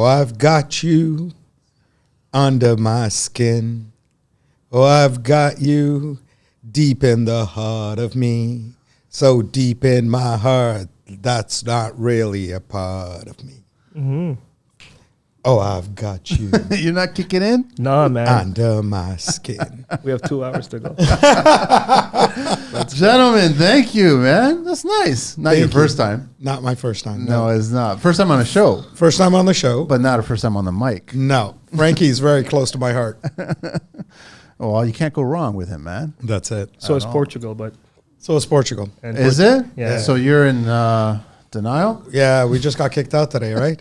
Oh, I've got you under my skin. Oh, I've got you deep in the heart of me. So deep in my heart, that's not really a part of me. Mm-hmm. Oh, I've got you You're not kicking in? Nah, man. under my skin. We have 2 hours to go. Gentlemen, thank you, man. That's nice. Not your first time. Not my first time. No, it's not. First time on a show, First time on the show. but not a first time on the mic. No. Frankie's very close to my heart. Oh, well, you can't go wrong with him, man. That's it. So is Portugal, but So is Portugal. and Is it? Yeah. So you're in denial? Yeah, we just got kicked out today, right?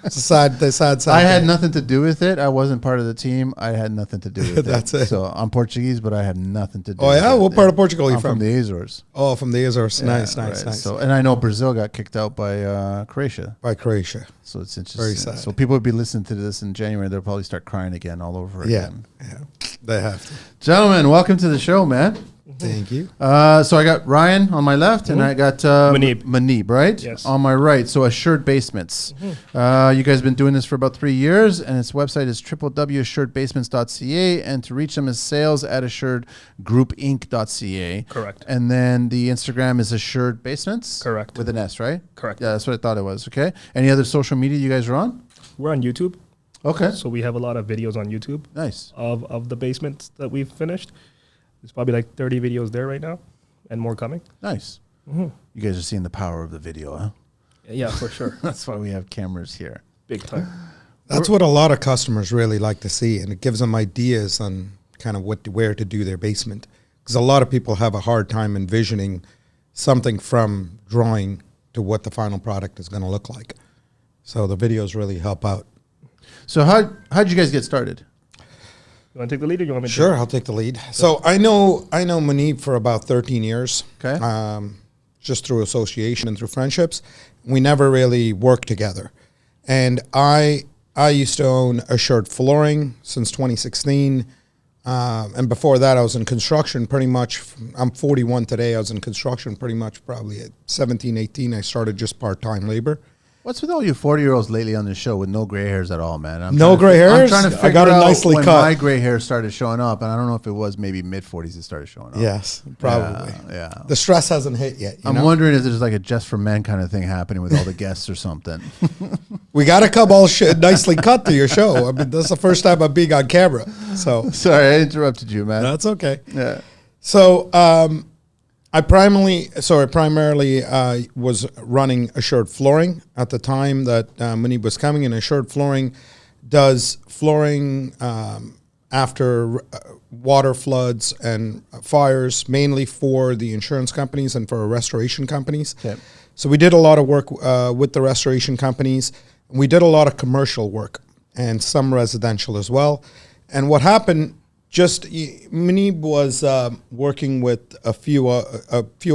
It's a sad I had thing. nothing to do with it. I wasn't part of the team. I had nothing to do with it. That's it. So I'm Portuguese, but I had nothing to do Oh, with it. yeah? What part of Portugal are you I'm from? the Azores. Oh, from the Azores. Nice, Yeah, nice, right. nice. So, and I know Brazil got kicked out by Croatia. By Croatia. So it's interesting. Very sad. So people would be listening to this in January. They'll probably start crying again all over Yeah. again. Yeah. They have to. Gentlemen, welcome to the show, man. Thank you. So I got Ryan on my left, and I got Maneeb. Maneeb, right? Yes. On my right. So Assured Basements. You guys have been doing this for about 3 years, and its website is www.assuredbasements.ca, and to reach them is sales@assuredgroupinc.ca. Correct. And then the Instagram is Assured Basements. Correct. With an S, right? Correct. Yeah, that's what I thought it was. Okay. Any other social media you guys are on? We're on YouTube. Okay. So we have a lot of videos on YouTube Nice. of the basements that we've finished. There's probably like 30 videos there right now and more coming. Nice. You guys are seeing the power of the video, huh? Yeah, for sure. That's why we have cameras here. Big time. That's what a lot of customers really like to see, and it gives them ideas on kind of where to do their basement. Because a lot of people have a hard time envisioning something from drawing to what the final product is going to look like. So the videos really help out. So how'd you guys get started? You want to take the lead or you want me to? Sure, I'll take the lead. So I know Maneeb for about 13 years. Okay. Just through association and through friendships. We never really worked together. And I used to own Assured Flooring since 2016. And before that, I was in construction pretty much. I'm 41 today. I was in construction pretty much probably at 17, 18. I started just part-time labor. What's with all you 40-year-olds lately on the show with no gray hairs at all, man? No gray hairs? I'm trying to I figure got it out nicely when cut. my gray hair started showing up, and I don't know if it was maybe mid-40s it started showing up. Yes, probably. Yeah. The stress hasn't hit yet. I'm wondering if there's like a Just for Men kind of thing happening with all the guests or something. We got to come all nicely cut to your show. I mean, that's the first time I'm being on camera. So Sorry, I interrupted you, man. that's okay. Yeah. So I primarily was running Assured Flooring at the time that Maneeb was coming, and Assured Flooring does flooring after water floods and fires, mainly for the insurance companies and for restoration companies. Okay. So we did a lot of work with the restoration companies. We did a lot of commercial work and some residential as well. And what happened, Maneeb was working with a few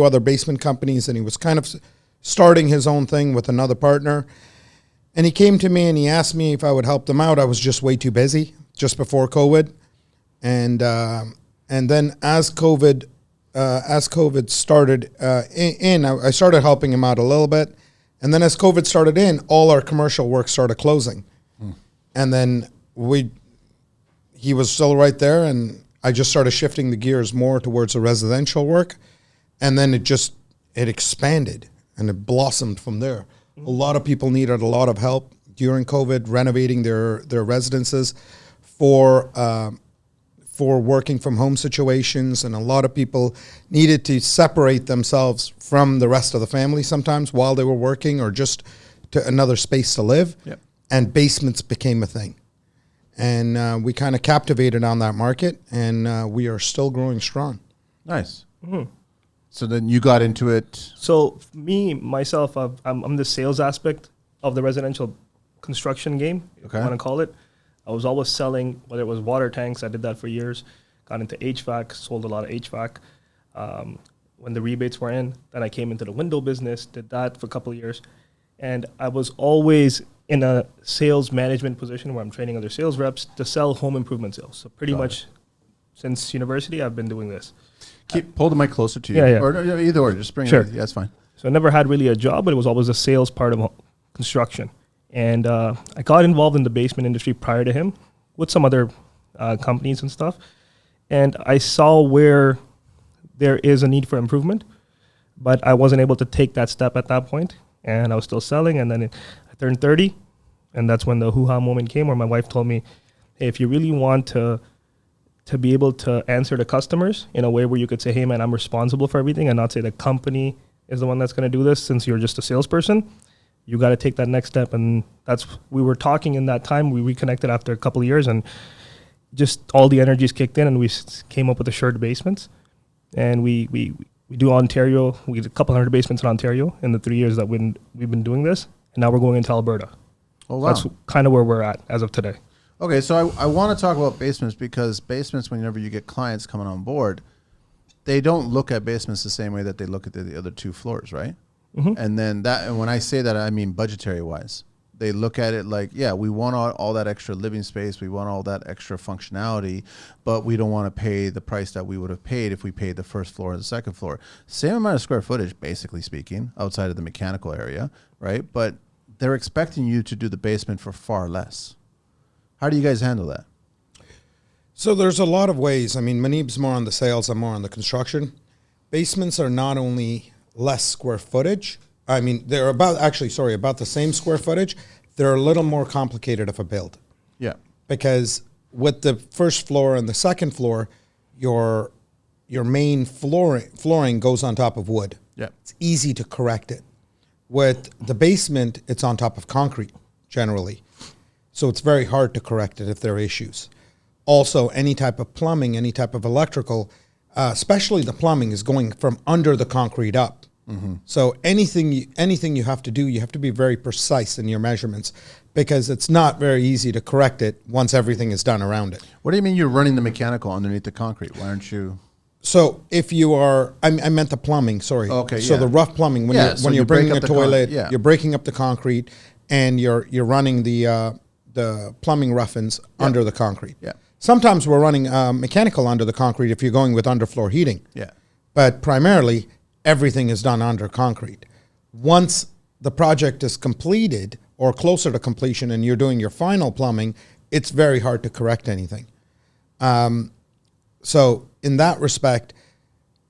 other basement companies, and he was kind of starting his own thing with another partner. And he came to me and he asked me if I would help them out. I was just way too busy just before COVID, and then as COVID started I started helping him out a little bit, and then as COVID started in, all our commercial work started closing, and then he was still right there, and I just started shifting the gears more towards the residential work, and then it expanded and it blossomed from there. A lot of people needed a lot of help during COVID renovating their residences for working from home situations, and a lot of people needed to separate themselves from the rest of the family sometimes while they were working, or just to another space to live. Yep. And basements became a thing. And we kind of captivated on that market, and we are still growing strong. Nice. So then you got into it. So myself, I'm the sales aspect of the residential construction game, if you want to call it. I was always selling, whether it was water tanks, I did that for years. Got into HVAC, sold a lot of HVAC. When the rebates were in, then I came into the window business, did that for a couple of years. And I was always in a sales management position where I'm training other sales reps to sell home improvement sales. So pretty much since university, I've been doing this. Pull the mic closer to you. Yeah. Or either or, just bring Sure. it. Yeah, that's fine. So I never had really a job, but it was always a sales part of construction. And I got involved in the basement industry prior to him with some other companies and stuff. And I saw where there is a need for improvement, but I wasn't able to take that step at that point. And I was still selling. And then I turned 30. And that's when the hoo-ha moment came where my wife told me, hey, if you really want to be able to answer the customers in a way where you could say, hey, man, I'm responsible for everything, and not say the company is the one that's going to do this since you're just a salesperson, you got to take that next step. And we were talking in that time. We reconnected after a couple of years, and just all the energies kicked in, and we came up with the Assured Basements. And we do Ontario. We did a couple hundred basements in Ontario in the 3 years that we've been doing this. And now we're going into Alberta. Oh, wow. So that's kind of where we're at as of today. Okay, so I want to talk about basements because basements, whenever you get clients coming on board, they don't look at basements the same way that they look at the other 2 floors, right? Mm-hmm. And when I say that, I mean budgetary wise. They look at it like, yeah, we want all that extra living space, we want all that extra functionality, but we don't want to pay the price that we would have paid if we paid the first floor or the second floor. Same amount of square footage, basically speaking, outside of the mechanical area, right? But they're expecting you to do the basement for far less. How do you guys handle that? So there's a lot of ways. I mean, Maneeb's more on the sales, I'm more on the construction. Basements are not only less square footage. I mean, they're about the same square footage. They're a little more complicated of a build. Yeah. Because with the first floor and the second floor, your main flooring goes on top of wood. Yeah. It's easy to correct it. With the basement, it's on top of concrete, generally. So it's very hard to correct it if there are issues. Also, any type of plumbing, any type of electrical, especially the plumbing, is going from under the concrete up. Mm-hmm. So anything you have to do, you have to be very precise in your measurements because it's not very easy to correct it once everything is done around it. What do you mean you're running the mechanical underneath the concrete? Why aren't you? So if you are, I meant the plumbing, sorry. Okay, so yeah. the rough plumbing, when you're bringing a toilet, you're breaking up the concrete and you're running the plumbing roughings under the concrete. Yeah. Sometimes we're running mechanical under the concrete if you're going with underfloor heating. Yeah. But primarily, everything is done under concrete. Once the project is completed or closer to completion and you're doing your final plumbing, it's very hard to correct anything. So in that respect,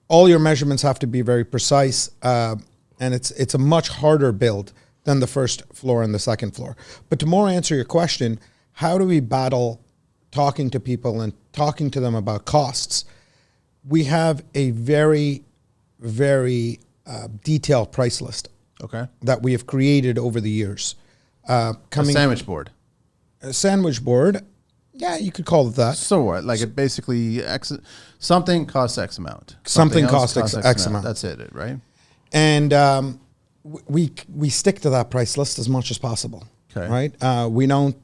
all your measurements have to be very precise, and it's a much harder build than the first floor and the second floor. But to more answer your question, how do we battle talking to people and talking to them about costs? We have a very, very detailed price list. Okay. That we have created over the years. A sandwich board. A sandwich board. Yeah, you could call it that. So what? Like it basically something costs X amount. Something costs X amount. That's it, right? And we stick to that price list as much as possible. Okay. Right? We don't,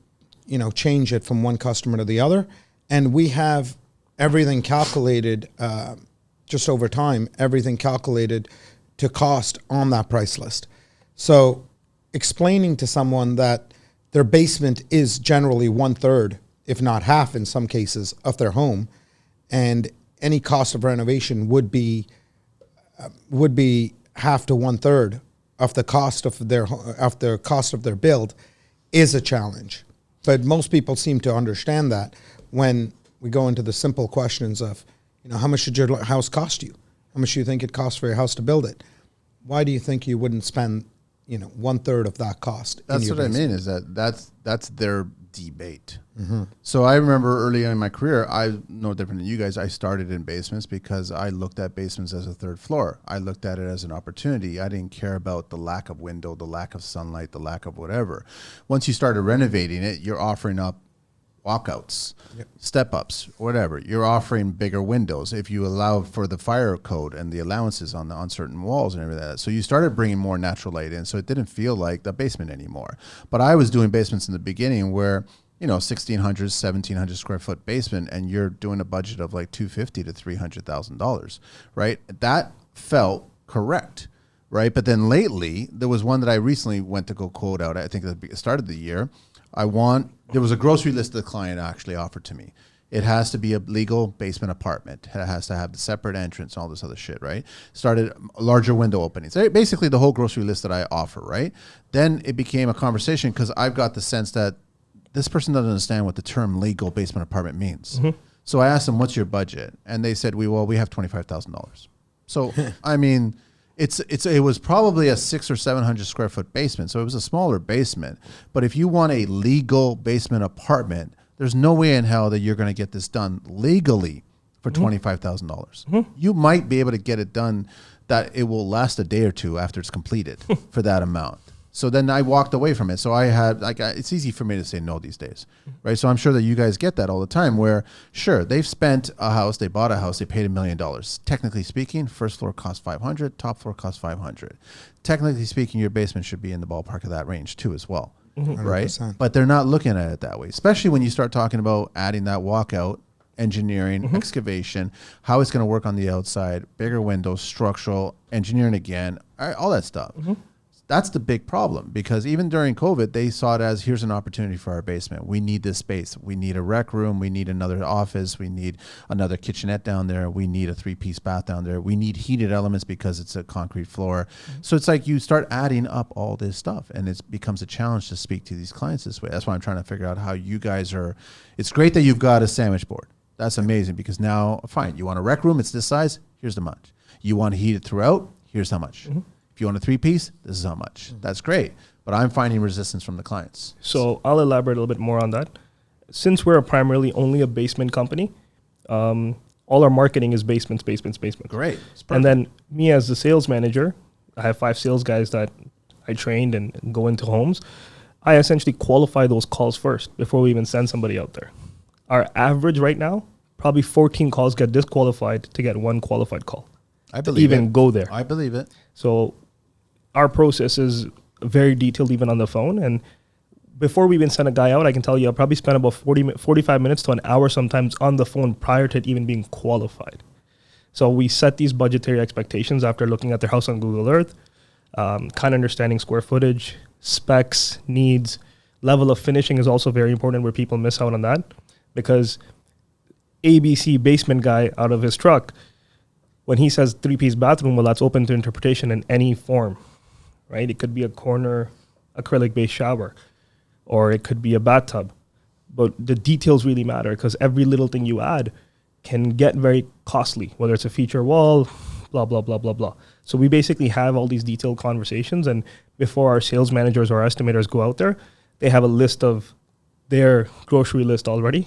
change it from one customer to the other, and we have everything calculated just over time. Everything calculated to cost on that price list. So, explaining to someone that their basement is generally 1/3, if not half in some cases, of their home, and any cost of renovation would be half to 1/3 of the cost of their build is a challenge. But most people seem to understand that when we go into the simple questions of, how much did your house cost you? How much do you think it costs for your house to build it? Why do you think you wouldn't spend, 1/3 of that cost? That's what I mean. Is that's their debate. Mm-hmm. So I remember early in my career, I no different than you guys. I started in basements because I looked at basements as a third floor. I looked at it as an opportunity. I didn't care about the lack of window, the lack of sunlight, the lack of whatever. Once you started renovating it, you're offering up walkouts, step-ups, whatever. You're offering bigger windows if you allow for the fire code and the allowances on certain walls and everything. So you started bringing more natural light in, so it didn't feel like the basement anymore. But I was doing basements in the beginning where, 1,600, 1,700 square foot basement, and you're doing a budget of like $250,000 to $300,000, right? That felt correct, right? But then lately, there was one that I recently went to go quote out. I think at the start of the year. There was a grocery list the client actually offered to me. It has to be a legal basement apartment. It has to have the separate entrance and all this other shit, right? Started larger window openings. Basically the whole grocery list that I offer, right? Then it became a conversation because I've got the sense that this person doesn't understand what the term legal basement apartment means. So I asked them, what's your budget? And they said, we have $25,000. So, I mean, it was probably a 600 or 700 square foot basement. So it was a smaller basement. But if you want a legal basement apartment, there's no way in hell that you're going to get this done legally for $25,000. You might be able to get it done that it will last a day or two after it's completed for that amount. So then I walked away from it. So I had, it's easy for me to say no these days, right? So I'm sure that you guys get that all the time where, sure, they've spent a house, they bought a house, they paid $1 million. Technically speaking, first floor costs 500, top floor costs 500. Technically speaking, your basement should be in the ballpark of that range too as well, right? 100%. But they're not looking at it that way, especially when you start talking about adding that walkout, engineering, excavation, how it's going to work on the outside, bigger windows, structural, engineering again, all that stuff. That's the big problem because even during COVID, they saw it as here's an opportunity for our basement. We need this space. We need a rec room. We need another office. We need another kitchenette down there. We need a 3-piece bath down there. We need heated elements because it's a concrete floor. So it's like you start adding up all this stuff and it becomes a challenge to speak to these clients this way. That's why I'm trying to figure out how you guys are. It's great that you've got a sandwich board. That's amazing because now, fine, you want a rec room, it's this size, here's the much. You want to heat it throughout, here's how much. If you want a 3-piece, this is how much. That's great. But I'm finding resistance from the clients. So I'll elaborate a little bit more on that. Since we're primarily only a basement company, all our marketing is basements. Great. And then me as the sales manager, I have 5 sales guys that I trained and go into homes. I essentially qualify those calls first before we even send somebody out there. Our average right now, probably 14 calls get disqualified to get 1 qualified call. I believe even go there. I believe it. So our process is very detailed even on the phone. And before we even send a guy out, I can tell you I'll probably spend about 45 minutes to an hour sometimes on the phone prior to it even being qualified. So we set these budgetary expectations after looking at their house on Google Earth, kind of understanding square footage, specs, needs. Level of finishing is also very important where people miss out on that because ABC basement guy out of his truck, when he says 3-piece bathroom, well, that's open to interpretation in any form. Right? It could be a corner acrylic-based shower, or it could be a bathtub. But the details really matter because every little thing you add can get very costly, whether it's a feature wall, blah, blah, blah, blah, blah. So we basically have all these detailed conversations, and before our sales managers or estimators go out there, they have a list of their grocery list already,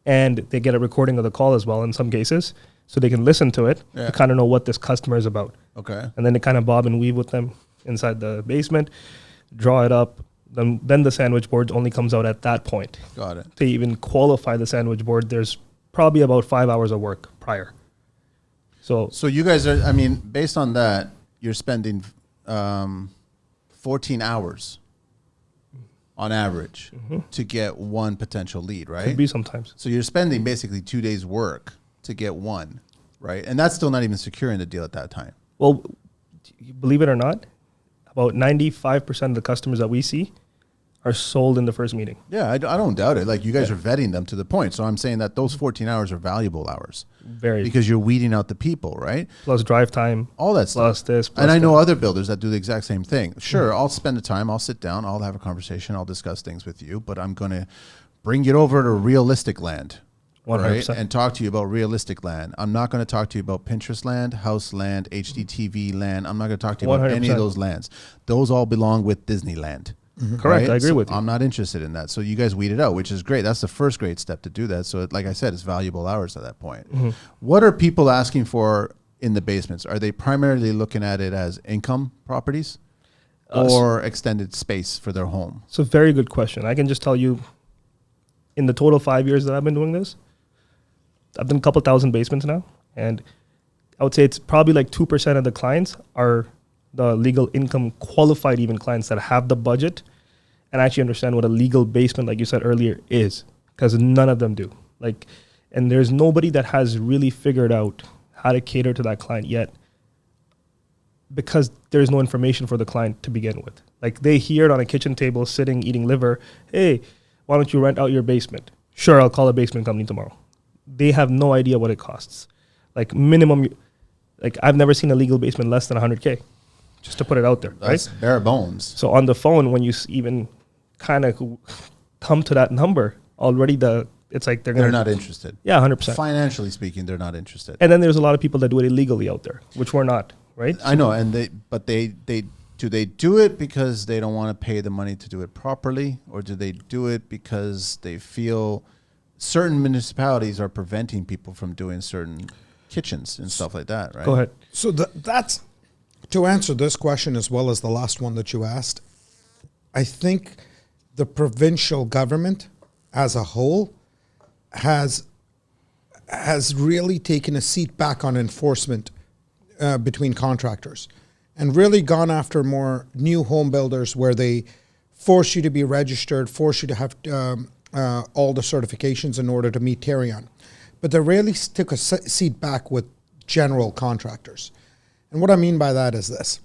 and they get a recording of the call as well in some cases, so they can listen to it to kind of know what this customer is about. Okay. And then they kind of bob and weave with them inside the basement, draw it up. Then the sandwich board only comes out at that point. Got it. To even qualify the sandwich board, there's probably about 5 hours of work prior. So you guys are, I mean, based on that, you're spending 14 hours on average to get 1 potential lead, right? Could be sometimes. So you're spending basically 2 days work to get 1, right? And that's still not even securing the deal at that time. Well, believe it or not, about 95% of the customers that we see are sold in the first meeting. Yeah, I don't doubt it. Like you guys are vetting them to the point. So I'm saying that those 14 hours are valuable hours. Very. Because you're weeding out the people, right? Plus drive time. All that stuff. Plus this. Plus and I know that. other builders that do the exact same thing. Sure, I'll spend the time. I'll sit down. I'll have a conversation. I'll discuss things with you. But I'm going to bring it over to realistic land. 100%. Right? And talk to you about realistic land. I'm not going to talk to you about Pinterest land, house land, HDTV land. I'm not going to talk to you 100%. About any of those lands. Those all belong with Disneyland. Correct. Right? I agree with you. I'm not interested in that. So you guys weed it out, which is great. That's the first great step to do that. So like I said, it's valuable hours at that point. What are people asking for in the basements? Are they primarily looking at it as income properties or extended space for their home? It's a very good question. I can just tell you in the total 5 years that I've been doing this, I've done a couple thousand basements now. And I would say it's probably like 2% of the clients are the legal income qualified even clients that have the budget and actually understand what a legal basement, like you said earlier, is, because none of them do. Like, and there's nobody that has really figured out how to cater to that client yet, because there's no information for the client to begin with. Like they hear it on a kitchen table, sitting, eating liver. Hey, why don't you rent out your basement? Sure, I'll call a basement company tomorrow. they have no idea what it costs. Like minimum, like I've never seen a legal basement less than 100K, just to put it out there. That's right? bare bones. So on the phone, when you even kind of come to that number, already it's like they're not interested. Yeah, 100%. Financially speaking, they're not interested. And then there's a lot of people that do it illegally out there, which we're not, right? I know, and they do it because they don't want to pay the money to do it properly, or do they do it because they feel certain municipalities are preventing people from doing certain kitchens and stuff like that, right? Go ahead. So that's to answer this question as well as the last one that you asked. I think the provincial government as a whole has really taken a seat back on enforcement between contractors, and really gone after more new home builders where they force you to be registered, force you to have all the certifications in order to meet Tarion. But they really took a seat back with general contractors. And what I mean by that is this.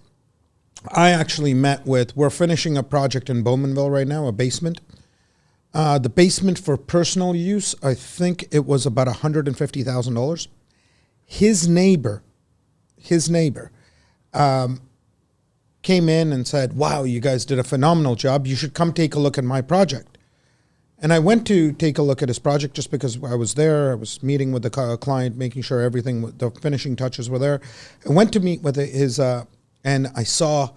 I actually we're finishing a project in Bowmanville right now, a basement. The basement for personal use, I think it was about $150,000. His neighbor came in and said, wow, you guys did a phenomenal job. You should come take a look at my project. And I went to take a look at his project just because I was there. I was meeting with the client, making sure everything, the finishing touches were there. I went to meet with his, and I saw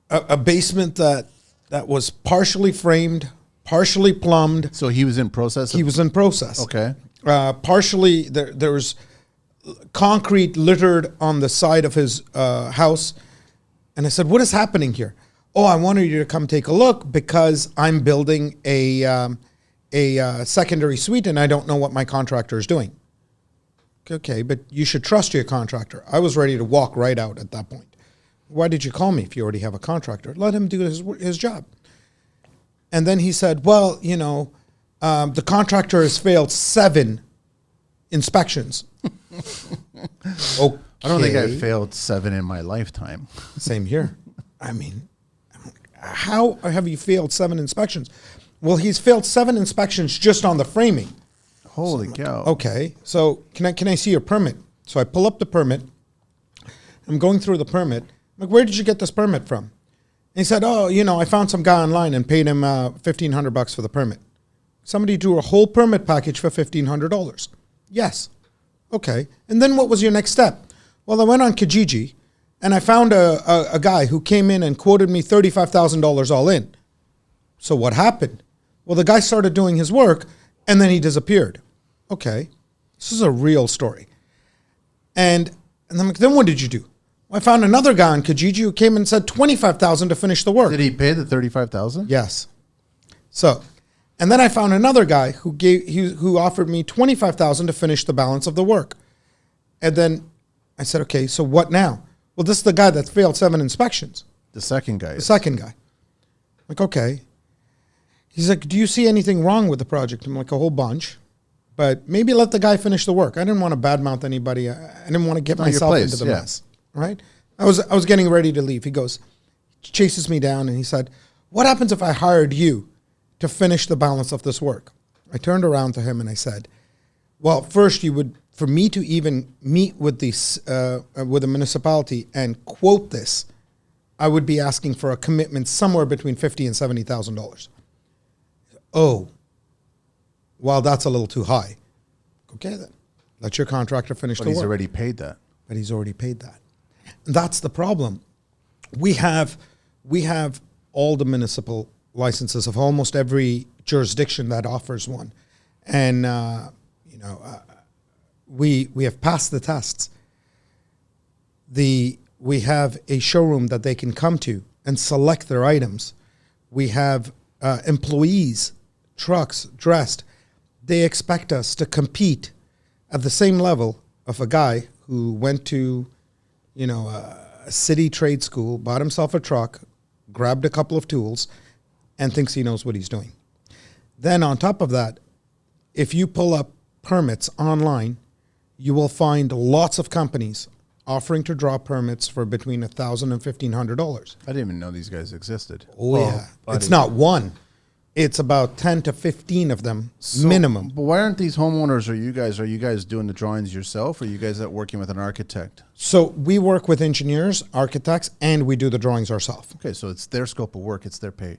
a basement that was partially framed, partially plumbed. So he was in process? He was in process. Okay. Partially, there was concrete littered on the side of his house. And I said, what is happening here? Oh, I wanted you to come take a look because I'm building a secondary suite and I don't know what my contractor is doing. Okay, but you should trust your contractor. I was ready to walk right out at that point. Why did you call me if you already have a contractor? Let him do his job. And then he said, well, the contractor has failed 7 inspections. Okay. I don't think I failed 7 in my lifetime. Same here. I mean, how have you failed 7 inspections? Well, he's failed 7 inspections just on the framing. Holy cow. Okay, so can I see your permit? So I pull up the permit. I'm going through the permit. I'm like, where did you get this permit from? And he said, oh, I found some guy online and paid him $1,500 for the permit. Somebody drew a whole permit package for $1,500. Yes. Okay. And then what was your next step? Well, I went on Kijiji and I found a guy who came in and quoted me $35,000 all in. So what happened? Well, the guy started doing his work and then he disappeared. Okay. This is a real story. And I'm like, then what did you do? Well, I found another guy on Kijiji who came and said $25,000 to finish the work. Did he pay the $35,000? Yes. So, and then I found another guy who offered me $25,000 to finish the balance of the work. And then I said, okay, so what now? Well, this is the guy that failed 7 inspections. The second guy. The second guy. I'm like, okay. He's like, do you see anything wrong with the project? I'm like, a whole bunch. But maybe let the guy finish the work. I didn't want to badmouth anybody. I didn't want to get myself into the mess. Right? I was getting ready to leave. He chases me down and he said, what happens if I hired you to finish the balance of this work? I turned around to him and I said, well, first for me to even meet with the municipality and quote this, I would be asking for a commitment somewhere between $50,000 and $70,000. Oh, well, that's a little too high. Okay, then let your contractor finish the work. But he's already paid that. But he's already paid that. And that's the problem. We have all the municipal licenses of almost every jurisdiction that offers one, and we have passed the tests. We have a showroom that they can come to and select their items. We have employees, trucks dressed. They expect us to compete at the same level of a guy who went to, a city trade school, bought himself a truck, grabbed a couple of tools, and thinks he knows what he's doing. Then on top of that, if you pull up permits online, you will find lots of companies offering to draw permits for between $1,000 and $1,500. I didn't even know these guys existed. Oh, yeah. It's not one. it's about 10 to 15 of them So- minimum. But why aren't these homeowners or are you guys doing the drawings yourself, or are you guys working with an architect? So we work with engineers, architects, and we do the drawings ourselves. Okay, so it's their scope of work, it's their pay.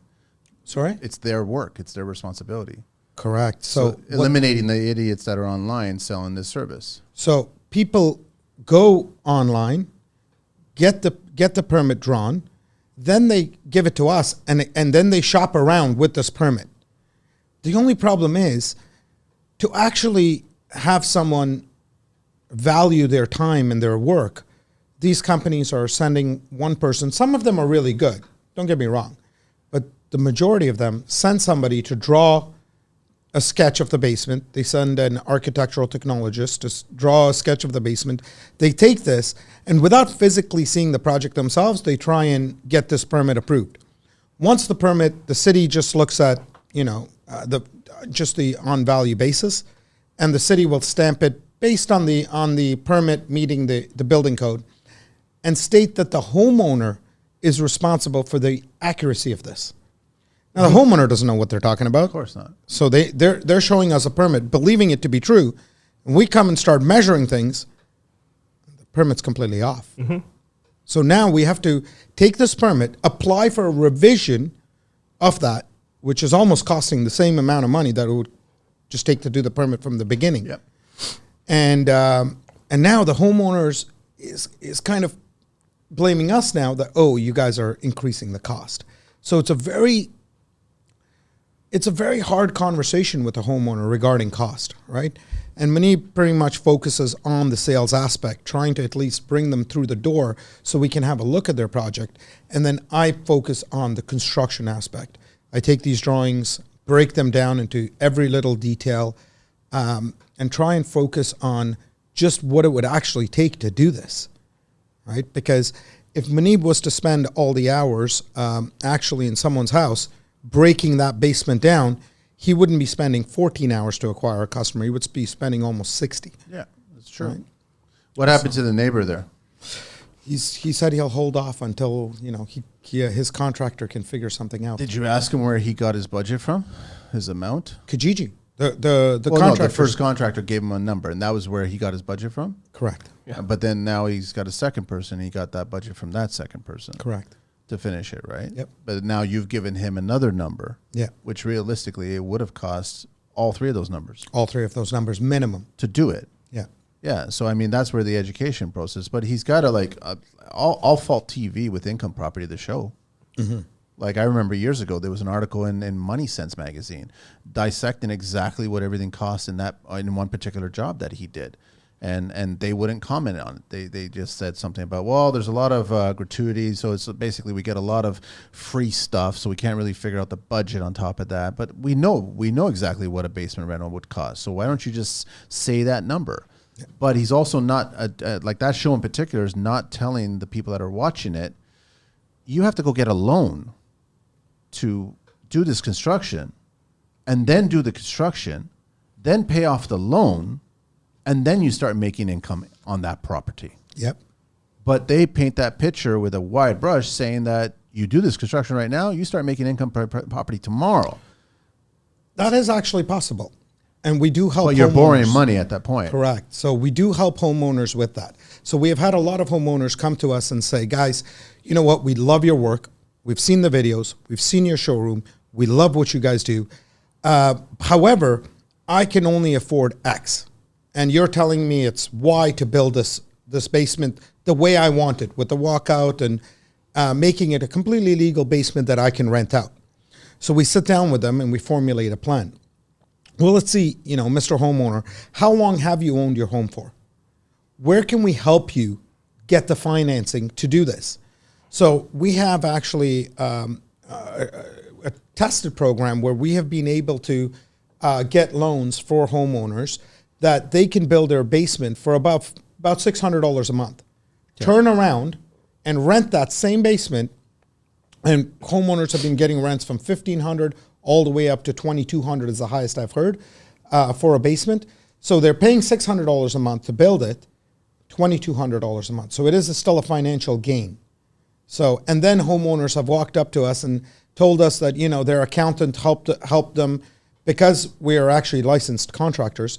Sorry? It's their work, it's their responsibility. Correct. So So, eliminating the idiots that are online selling this service. so people go online, get the permit drawn, then they give it to us, and then they shop around with this permit. The only problem is to actually have someone value their time and their work. These companies are sending one person. Some of them are really good. Don't get me wrong, but the majority of them send somebody to draw a sketch of the basement. They send an architectural technologist to draw a sketch of the basement. They take this, and without physically seeing the project themselves, they try and get this permit approved. Once the permit, the city just looks at, the on value basis, and the city will stamp it based on the permit meeting the building code, and state that the homeowner is responsible for the accuracy of this. Now, the homeowner doesn't know what they're talking about. Of course not. So they're showing us a permit, believing it to be true, and we come and start measuring things. The permit's completely off. Mm-hmm. So now we have to take this permit, apply for a revision of that, which is almost costing the same amount of money that it would just take to do the permit from the beginning. Yep. And now the homeowners is kind of blaming us now that, oh, you guys are increasing the cost. So it's a very hard conversation with the homeowner regarding cost, right? And Maneeb pretty much focuses on the sales aspect, trying to at least bring them through the door so we can have a look at their project. And then I focus on the construction aspect. I take these drawings, break them down into every little detail, and try and focus on just what it would actually take to do this, right? Because if Maneeb was to spend all the hours actually in someone's house breaking that basement down, he wouldn't be spending 14 hours to acquire a customer. He would be spending almost 60. Yeah, that's true. Right. What happened to the neighbor there? He said he'll hold off until his contractor can figure something out. Did you ask him where he got his budget from? His amount? Kijiji, the Well, contractor. no, the first contractor gave him a number, and that was where he got his budget from? Correct. Yeah. But then now he's got a second person. He got that budget from that second person Correct. to finish it, right? Yep. But now you've given him another number, Yeah. which realistically it would have cost all three of those numbers All three of those numbers minimum. to do it. Yeah. Yeah, so I mean that's where the education process. But he's got to I'll fault TV with income property the show. Mm-hmm. Like I remember years ago there was an article in Money Sense magazine dissecting exactly what everything cost in one particular job that he did, and they wouldn't comment on it. They just said something about, well, there's a lot of gratuity, so it's basically we get a lot of free stuff, so we can't really figure out the budget on top of that. But we know exactly what a basement rental would cost. So why don't you just say that number? Yeah. But he's also not like that show in particular is not telling the people that are watching it, you have to go get a loan to do this construction, and then do the construction, then pay off the loan, and then you start making income on that property. Yep. But they paint that picture with a wide brush saying that you do this construction right now, you start making income per property tomorrow. That is actually possible. And we do help But you're borrowing homeowners. money at that point. Correct. So we do help homeowners with that. So we have had a lot of homeowners come to us and say, guys, you know what? We love your work. We've seen the videos. We've seen your showroom. We love what you guys do. However, I can only afford X. And you're telling me it's Y to build this basement the way I want it, with the walkout and making it a completely legal basement that I can rent out. So we sit down with them and we formulate a plan. Well, let's see, Mr. Homeowner, how long have you owned your home for? Where can we help you get the financing to do this? So we have actually a tested program where we have been able to get loans for homeowners that they can build their basement for about $600 a month. Yeah. Turn around and rent that same basement, and homeowners have been getting rents from $1,500 all the way up to $2,200 is the highest I've heard for a basement. So they're paying $600 a month to build it, $2,200 a month. So it is still a financial gain. So, and then homeowners have walked up to us and told us that, their accountant helped them because we are actually licensed contractors.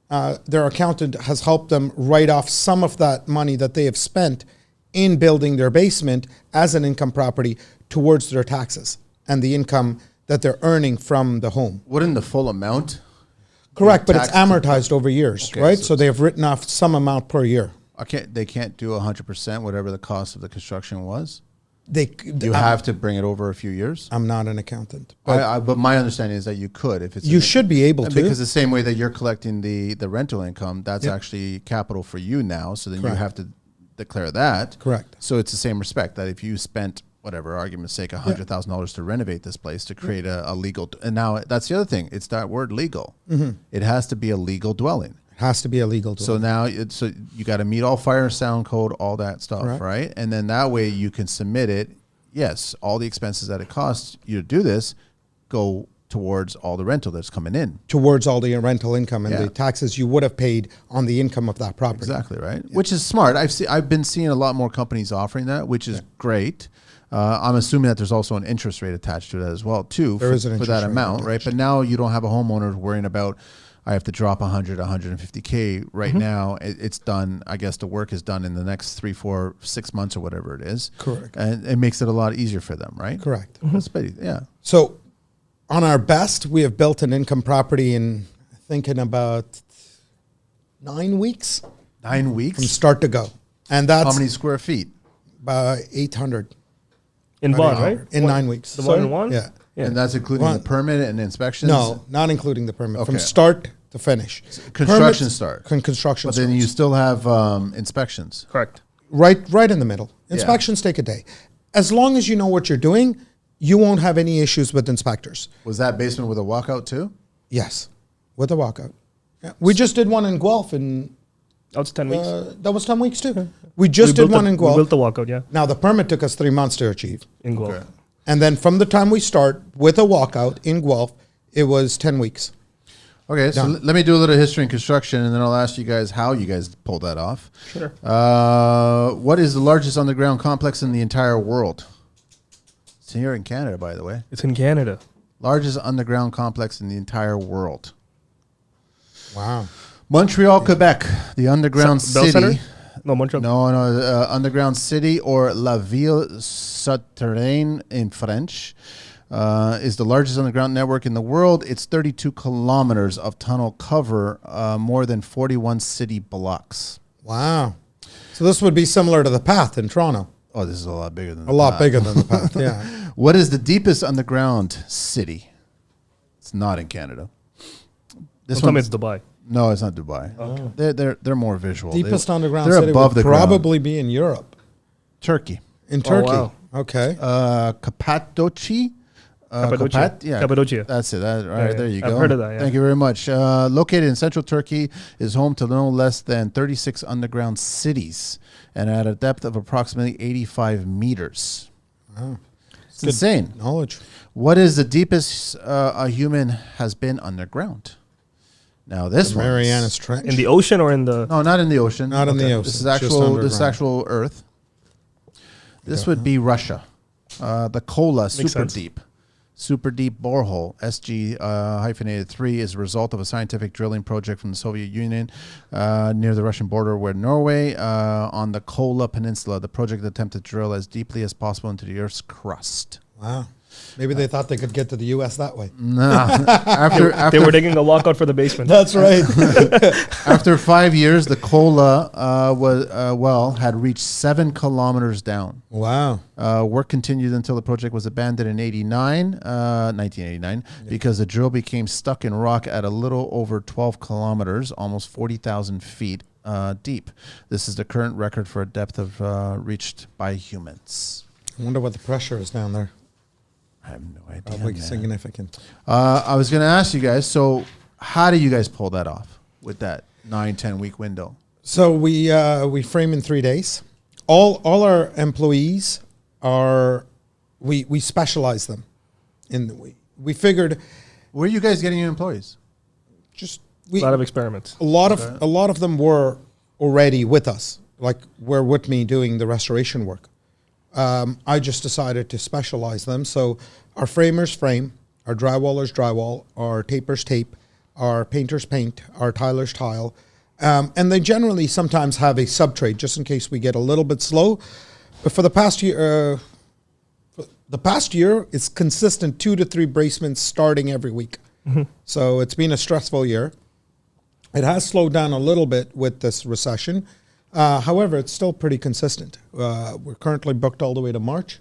Their accountant has helped them write off some of that money that they have spent in building their basement as an income property towards their taxes and the income that they're earning from the home. Wouldn't the full amount? Correct, but it's taxed amortized over years, Okay, right? so So they have written off some amount per year. They can't do 100% whatever the cost of the construction was. You Have to bring it over a few years. I'm not an accountant, but But my understanding is that you could if it's you should be able to. because the same way that you're collecting the rental income, that's actually capital for you now. So then Correct. you have to declare that. Correct. So it's the same respect that if you spent whatever argument's sake $100,000 to renovate this place to create a legal, and now that's the other thing. It's that word legal. It has to be a legal dwelling. It has to be a legal. So now so you got to meet all fire and sound code, all that stuff, Correct. right? And then that way you can submit it. Yes, all the expenses that it costs you to do this go towards all the rental that's coming in. Towards all the rental income and Yeah. the taxes you would have paid on the income of that property. Exactly, right? Which is smart. I've been seeing a lot more companies offering that, which is great. I'm assuming that there's also an interest rate attached to that as well, too, There is an for interest that rate amount, right? attached. But now you don't have a homeowner worrying about, I have to drop 150K right now. It's done. I guess the work is done in the next 3, 4, 6 months or whatever it is. Correct. And it makes it a lot easier for them, right? Correct. That's yeah. So on our best, we have built an income property I think in about 9 weeks 9 weeks. from start to go. And that's How many square feet? about 800 In about Vaughan, 800 right? in 9 weeks. The one in Vaughan? Yeah. And that's including One. the permit and inspections? No, not including the permit. From Okay. start to finish. Construction Permits- start. Construction But then starts. you still have inspections. Correct. Right in the middle. Inspections take a day. As long as you know what you're doing, you won't have any issues with inspectors. Was that basement with a walkout too? Yes, with a walkout. Yeah. We just did one in Guelph, and That was 10 weeks. that was 10 weeks too. We just did one in We Guelph. built the walkout, yeah, Now the permit took us 3 months to achieve, in Guelph. Okay. and then from the time we start with a walkout in Guelph, it was 10 weeks. Okay, so Done. let me do a little history in construction, and then I'll ask you guys how you guys pulled that off. Sure. What is the largest underground complex in the entire world? It's here in Canada, by the way. It's in Canada. Largest underground complex in the entire world. Wow. Montreal, Quebec, the underground Bell city. Center? No, Montreal. No, underground city, or La Ville Souterraine in French, is the largest underground network in the world. It's 32 kilometers of tunnel cover, more than 41 city blocks. Wow. So this would be similar to the Path in Toronto. Oh, this is a lot bigger than A lot bigger than the Path, yeah. What is the deepest underground city? It's not in Canada. This Don't tell me one, it's Dubai. no, it's not Dubai. They're more visual. Deepest underground they're city above would the ground. probably be in Europe. Turkey. In Turkey. wow. Okay. Cappadocia. Cappadocia. Cappadocia. That's it. Right, yeah. there you I've go. heard of that, yeah. Thank you very much. Located in central Turkey, is home to no less than 36 underground cities, and at a depth of approximately 85 meters. Wow. It's insane. Knowledge. What is the deepest a human has been underground? Now this one, Marianas Trench. In the ocean or in the... no, not in the ocean. Not in the ocean, This is just actual. This is underground. actual Earth. This would be Russia. The Kola super sense. deep. Super deep borehole, SG-3, is a result of a scientific drilling project from the Soviet Union near the Russian border with Norway on the Kola Peninsula. The project attempted to drill as deeply as possible into the Earth's crust. Wow. Maybe they thought they could get to the U.S. that way. Nah. They were digging a walkout for the basement. That's right. After 5 years, the Kola well had reached 7 kilometers down. Wow. Work continued until the project was abandoned in 1989, because the drill became stuck in rock at a little over 12 kilometers, almost 40,000 feet deep. This is the current record for a depth of reached by humans. I wonder what the pressure is down there. I have no idea. Probably man. significant. I was going to ask you guys, so how do you guys pull that off with that 9-10 week window? So we frame in 3 days. All our employees are we specialize them we figured Where are you guys getting your employees? just A lot of experiments. a lot of them were already with us, like were with me doing the restoration work. I just decided to specialize them. So our framers frame, our drywallers drywall, our tapers tape, our painters paint, our tilers tile. And they generally sometimes have a sub-trade just in case we get a little bit slow. But for the past year, it's consistent 2 to 3 basements starting every week. So it's been a stressful year. It has slowed down a little bit with this recession. However, it's still pretty consistent. We're currently booked all the way to March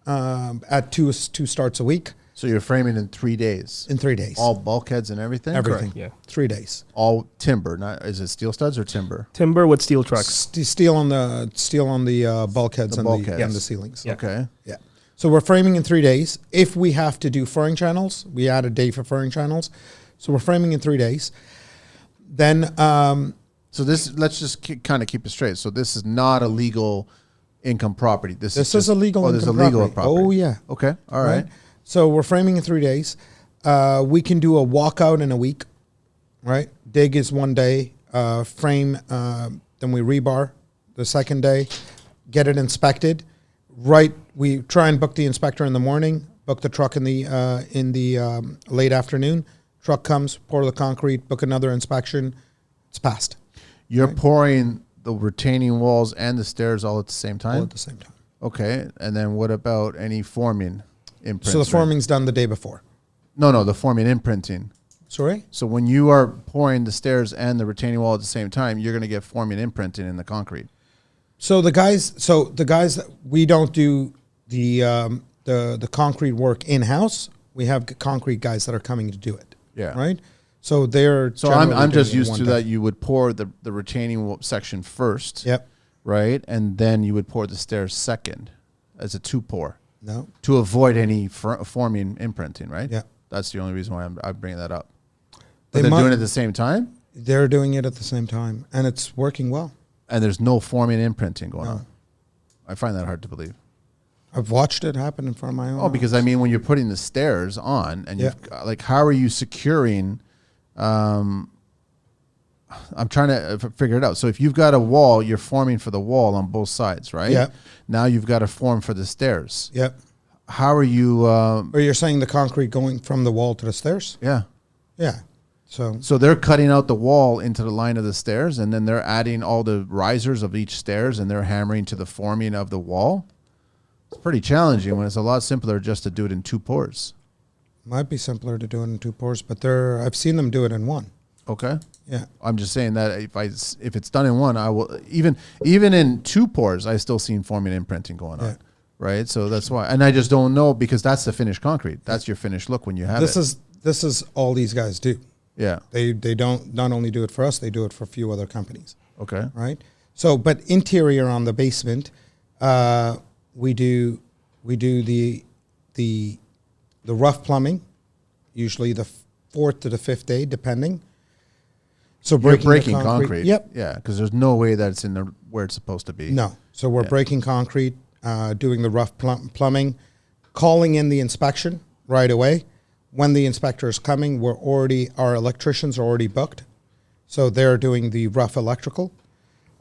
at two starts a week. So you're framing in 3 days? In 3 days. All bulkheads and everything? Everything. Correct, yeah. 3 days. All timber, not is it steel studs or timber? Timber with steel trucks. Steel on the bulkheads, and bulkheads. the ceilings. Yeah. Okay. Yeah. So we're framing in 3 days. If we have to do furring channels, we add a day for furring channels. So we're framing in 3 days. Then, So this, let's just kind of keep it straight. So this is not a legal income property. This is a legal income this is a legal property. property. Oh, yeah. Okay. All right. So we're framing in 3 days. We can do a walkout in a week, right? Dig is 1 day. Frame, then we rebar the second day. Get it inspected. Right, we try and book the inspector in the morning. Book the truck in the late afternoon. Truck comes, pour the concrete. Book another inspection. It's passed. You're pouring the retaining walls and the stairs all at the same time? All at the same time. Okay. And then what about any forming imprints? So the forming's done the day before. No, the forming imprinting. Sorry? So when you are pouring the stairs and the retaining wall at the same time, you're going to get forming imprinting in the concrete. So the guys that we don't do the concrete work in-house. We have concrete guys that are coming to do it. Yeah. Right? So they're So I'm just used to that you would pour the retaining section first. Yep. Right? And then you would pour the stairs second as a 2-pour. No. To avoid any forming imprinting, right? Yeah. That's the only reason why I'm bringing that up. They But they're might- doing it at the same time? They're doing it at the same time, and it's working well. And there's no forming imprinting going on. I find that hard to believe. I've watched it happen in front of my own Oh, because I mean, when you're putting the stairs on, and you've got, like, how are you securing? I'm trying to figure it out. So if you've got a wall, you're forming for the wall on both sides, right? Yeah. Now you've got to form for the stairs. Yep. How are you? Or you're saying the concrete going from the wall to the stairs? Yeah. Yeah. So So they're cutting out the wall into the line of the stairs, and then they're adding all the risers of each stairs, and they're hammering to the forming of the wall. It's pretty challenging when it's a lot simpler just to do it in 2 pours. might be simpler to do it in 2 pours, but I've seen them do it in 1. Okay. Yeah. I'm just saying that if it's done in 1, I will even in 2 pours, I still seen forming imprinting going on. Yeah. Right. So that's why, and I just don't know, because that's the finished concrete. That's your finished look when you have This it. is all these guys do. Yeah. They don't not only do it for us, they do it for a few other companies. Okay. Right? So, but interior on the basement, we do the rough plumbing, usually the 4th to the 5th day, depending. So You're breaking breaking the concrete. Yep. Yeah, because there's no way that it's in the where it's supposed to be. No. So we're breaking concrete, doing the rough plumbing, calling in the inspection right away. When the inspector is coming, our electricians are already booked. So they're doing the rough electrical.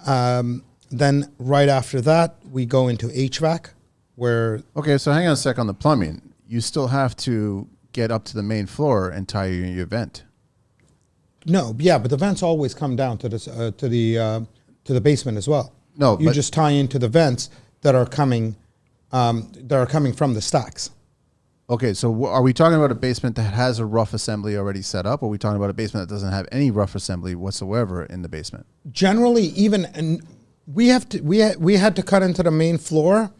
Then right after that, we go into HVAC, where Okay, so hang on a sec on the plumbing. You still have to get up to the main floor and tie your vent. but the vents always come down to the basement as well. No, you but- just tie into the vents that are coming from the stacks. Okay, so are we talking about a basement that has a rough assembly already set up, or are we talking about a basement that doesn't have any rough assembly whatsoever in the basement? Generally, and we had to cut into the main floor,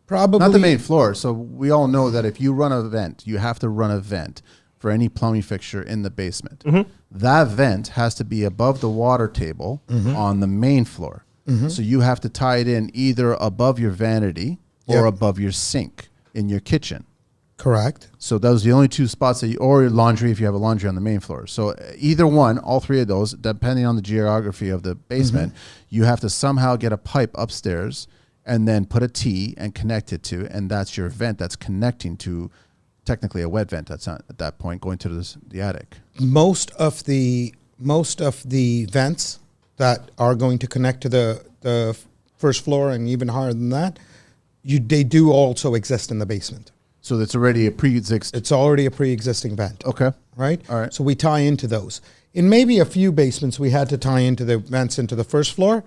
probably Not the main floor. So we all know that if you run a vent, you have to run a vent for any plumbing fixture in the basement. Mm-hmm. That vent has to be above the water table on the main floor. Mm-hmm. So you have to tie it in either above your vanity or Yep. above your sink in your kitchen. Correct. So those are the only 2 spots or your laundry if you have a laundry on the main floor. So either one, all 3 of those, depending on the geography of the basement, you have to somehow get a pipe upstairs and then put a T and connect it to, and that's your vent that's connecting to technically a wet vent that's not at that point going to the attic. Most of the vents that are going to connect to the first floor and even higher than that they do also exist in the basement. So it's already a pre-existing. It's already a pre-existing vent. Okay. Right? All right. So we tie into those. In maybe a few basements, we had to tie into the vents into the first floor.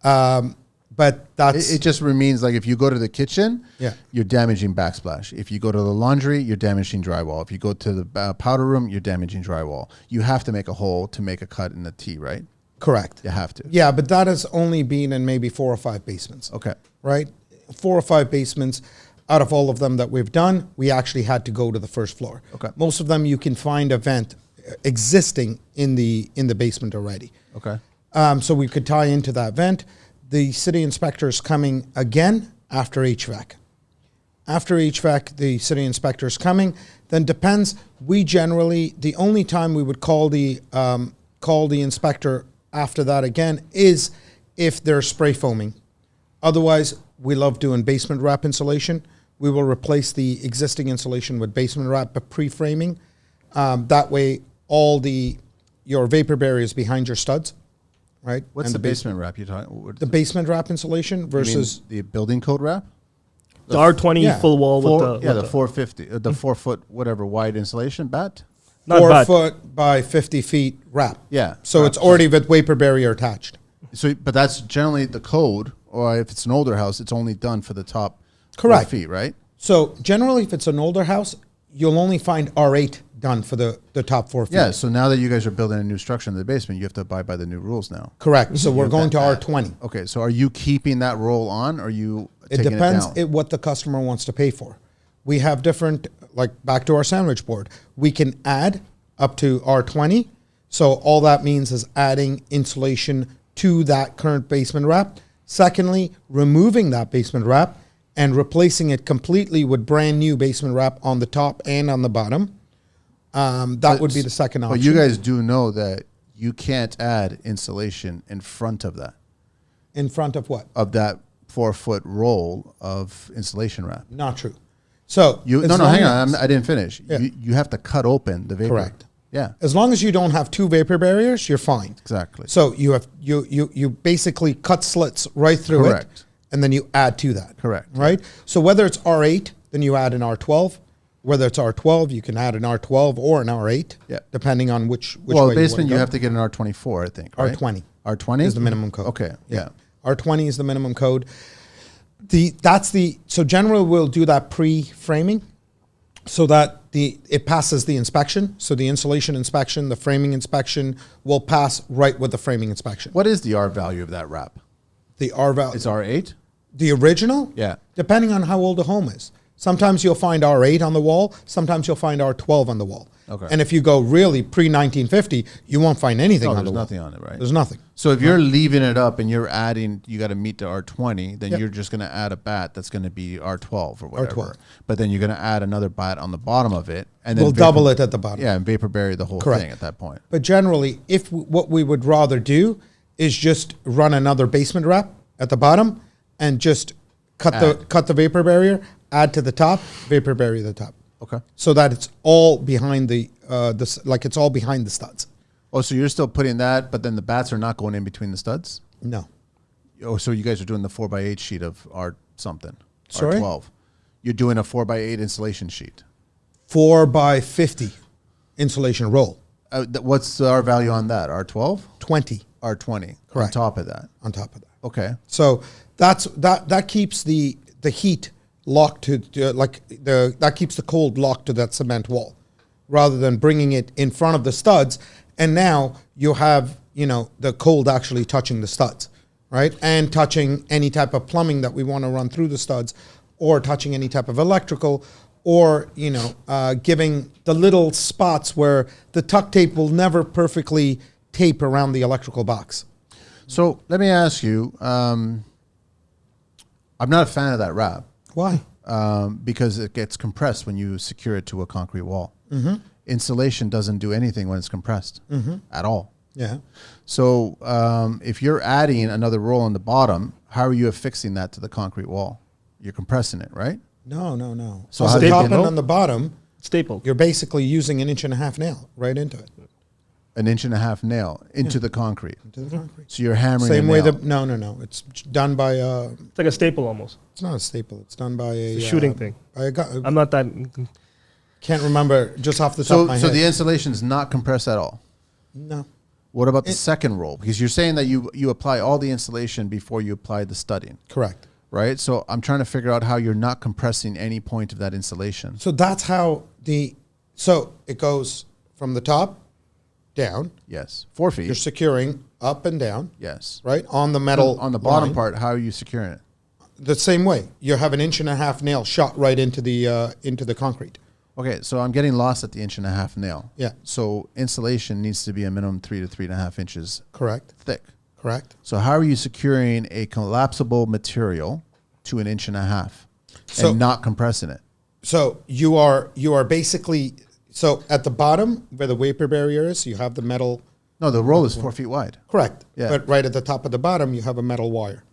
But that's... It just means like if you go to the kitchen, Yeah. you're damaging backsplash. If you go to the laundry, you're damaging drywall. If you go to the powder room, you're damaging drywall. You have to make a hole to make a cut in the T, right? correct. You have to. Yeah, but that has only been in maybe 4 or 5 basements. Okay. Right? 4 or 5 basements. Out of all of them that we've done, we actually had to go to the first floor. Okay. Most of them you can find a vent existing in the basement already. Okay. So we could tie into that vent. The city inspector is coming again after HVAC. After HVAC, the city inspector is coming. Then depends. We generally, the only time we would call the inspector after that again is if there's spray foaming. Otherwise, we love doing basement wrap insulation. We will replace the existing insulation with basement wrap, but pre-framing. That way, your vapor barrier is behind your studs, right? What's And the basement wrap you're talking? The basement wrap insulation versus the building code wrap? The R20 yeah. full wall with The 450, the 4 foot whatever wide insulation bat. not 4 bad. foot by 50 feet wrap. Yeah. So wrap. it's already with vapor barrier attached. So, but that's generally the code, or if it's an older house, it's only done for the top 4 Correct. feet, right? So generally, if it's an older house, you'll only find R8 done for the top 4 feet. Yeah. So now that you guys are building a new structure in the basement, you have to abide by the new rules now. Correct. So we're going to R20. Okay. So are you keeping that roll on, or are you It taking depends it down? what the customer wants to pay for. We have different, like back to our sandwich board, we can add up to R20. So all that means is adding insulation to that current basement wrap. Secondly, removing that basement wrap and replacing it completely with brand new basement wrap on the top and on the bottom. That would be the second option. But you guys do know that you can't add insulation in front of that, In front of what? of that 4 foot roll of insulation wrap. Not true. So You as no, long hang as- on. I didn't finish. Yeah. You have to cut open the vapor. Correct. Yeah. As long as you don't have 2 vapor barriers, you're fine. Exactly. So you basically cut slits right through it, Correct. and then you add to that. Correct. Right. So whether it's R8, then you add an R12. Whether it's R12, you can add an R12 or an R8. Yeah. Depending on which well, way basement you you go. have to get an R24, I think. Right? R20 R20 is the minimum code. Okay. Yeah. R20 is the minimum code. So generally we'll do that pre-framing so that it passes the inspection. So the insulation inspection, the framing inspection will pass right with the framing inspection. What is the R value of that wrap? The R value. It's R8. The original? Yeah. Depending on how old the home is. Sometimes you'll find R8 on the wall. Sometimes you'll find R12 on the wall. Okay. And if you go really pre-1950, you won't find anything No, on there's the wall. nothing on it, right? There's nothing. So if you're leaving it up and you're adding, you got to meet the R20, then Yep. you're just going to add a bat that's going to be R12 or whatever. R12. But then you're going to add another bat on the bottom of it, and then We'll double it at the bottom. Yeah, and vapor barrier the whole Correct. thing at that point. But generally, what we would rather do is just run another basement wrap at the bottom and just cut the vapor barrier, add to the top, vapor barrier the top. Okay. So that it's all behind it's all behind the studs. Oh, so you're still putting that, but then the bats are not going in between the studs? No. Oh, so you guys are doing the 4x8 sheet of R something. Sorry? R12. You're doing a 4x8 insulation sheet. 4 by 50 insulation roll. What's our value on that? R12? 20 R20. Correct. On top of that. on top of that. Okay. So that keeps the heat locked to that keeps the cold locked to that cement wall, rather than bringing it in front of the studs. And now you have the cold actually touching the studs, right, and touching any type of plumbing that we want to run through the studs, or touching any type of electrical, or giving the little spots where the tuck tape will never perfectly tape around the electrical box. So let me ask you, I'm not a fan of that wrap. Why? Because it gets compressed when you secure it to a concrete wall. Mm-hmm. Insulation doesn't do anything when it's compressed at all. Yeah. So if you're adding another roll on the bottom, how are you affixing that to the concrete wall? You're compressing it, right? No. So On how the do you top and know? on the bottom, Staple. you're basically using an 1.5 inch nail right into it. An 1.5 nail into the concrete. Into the concrete. So you're hammering Same a way nail. that no. It's done by It's like a staple almost. It's not a staple. It's done by a It's a shooting thing. By a I'm not that. can't remember just off the top of my So head. the insulation is not compressed at all. No. What about the second roll? Because you're saying that you apply all the insulation before you apply the studding, Correct. right? So I'm trying to figure out how you're not compressing any point of that insulation. So that's how so it goes from the top down. Yes, 4 feet. You're securing up and down, Yes. right? On the metal On the bottom line. part, how are you securing it? The same way. You have an 1.5 nail shot right into the concrete. Okay, so I'm getting lost at the 1.5 nail. Yeah. So insulation needs to be a minimum 3 to 3.5 inches Correct. thick. Correct. So how are you securing a collapsible material to an 1.5 So- and not compressing it? So you are basically so at the bottom where the vapor barrier is, you have the metal. No, the roll is 4 feet wide. Correct. Yeah. But right at the top of the bottom, you have a metal wire.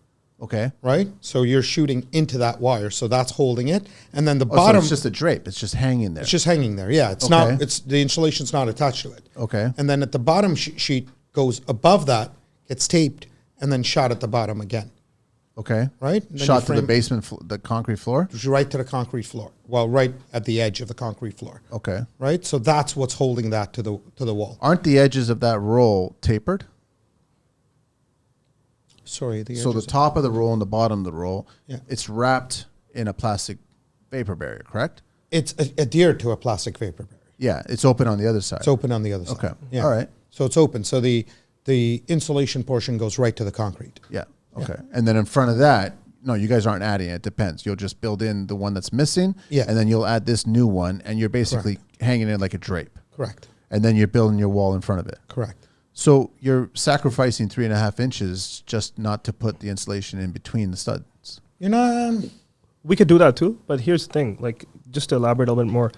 Okay. Right. So you're shooting into that wire, so that's holding it, and then the Oh, bottom. so it's just a drape. It's just hanging there. It's just hanging there. Yeah, it's Okay. not. It's the insulation's not attached to it. Okay. And then at the bottom sheet goes above that, gets taped, and then shot at the bottom again. Okay. Right. And then Shot you to the frame- basement, the concrete floor. right to the concrete floor. Well, right at the edge of the concrete floor. Okay. Right. So that's what's holding that to the wall. Aren't the edges of that roll tapered? Sorry. So the top of the roll and the bottom of the roll, Yeah. it's wrapped in a plastic vapor barrier, correct? it's adhered to a plastic vapor barrier. Yeah, it's open on the other side. It's open on the other side. Okay. Yeah. All right. So it's open. So the insulation portion goes right to the concrete. Yeah. Okay. And then in front of that, no, you guys aren't adding it. It depends. You'll just build in the one that's missing. Yeah. And then you'll add this new one, and you're basically hanging it like a drape. Correct. And then you're building your wall in front of it. Correct. So you're sacrificing 3.5 inches just not to put the insulation in between the studs. You know. We could do that too, but here's the thing. Like, just to elaborate a little bit more,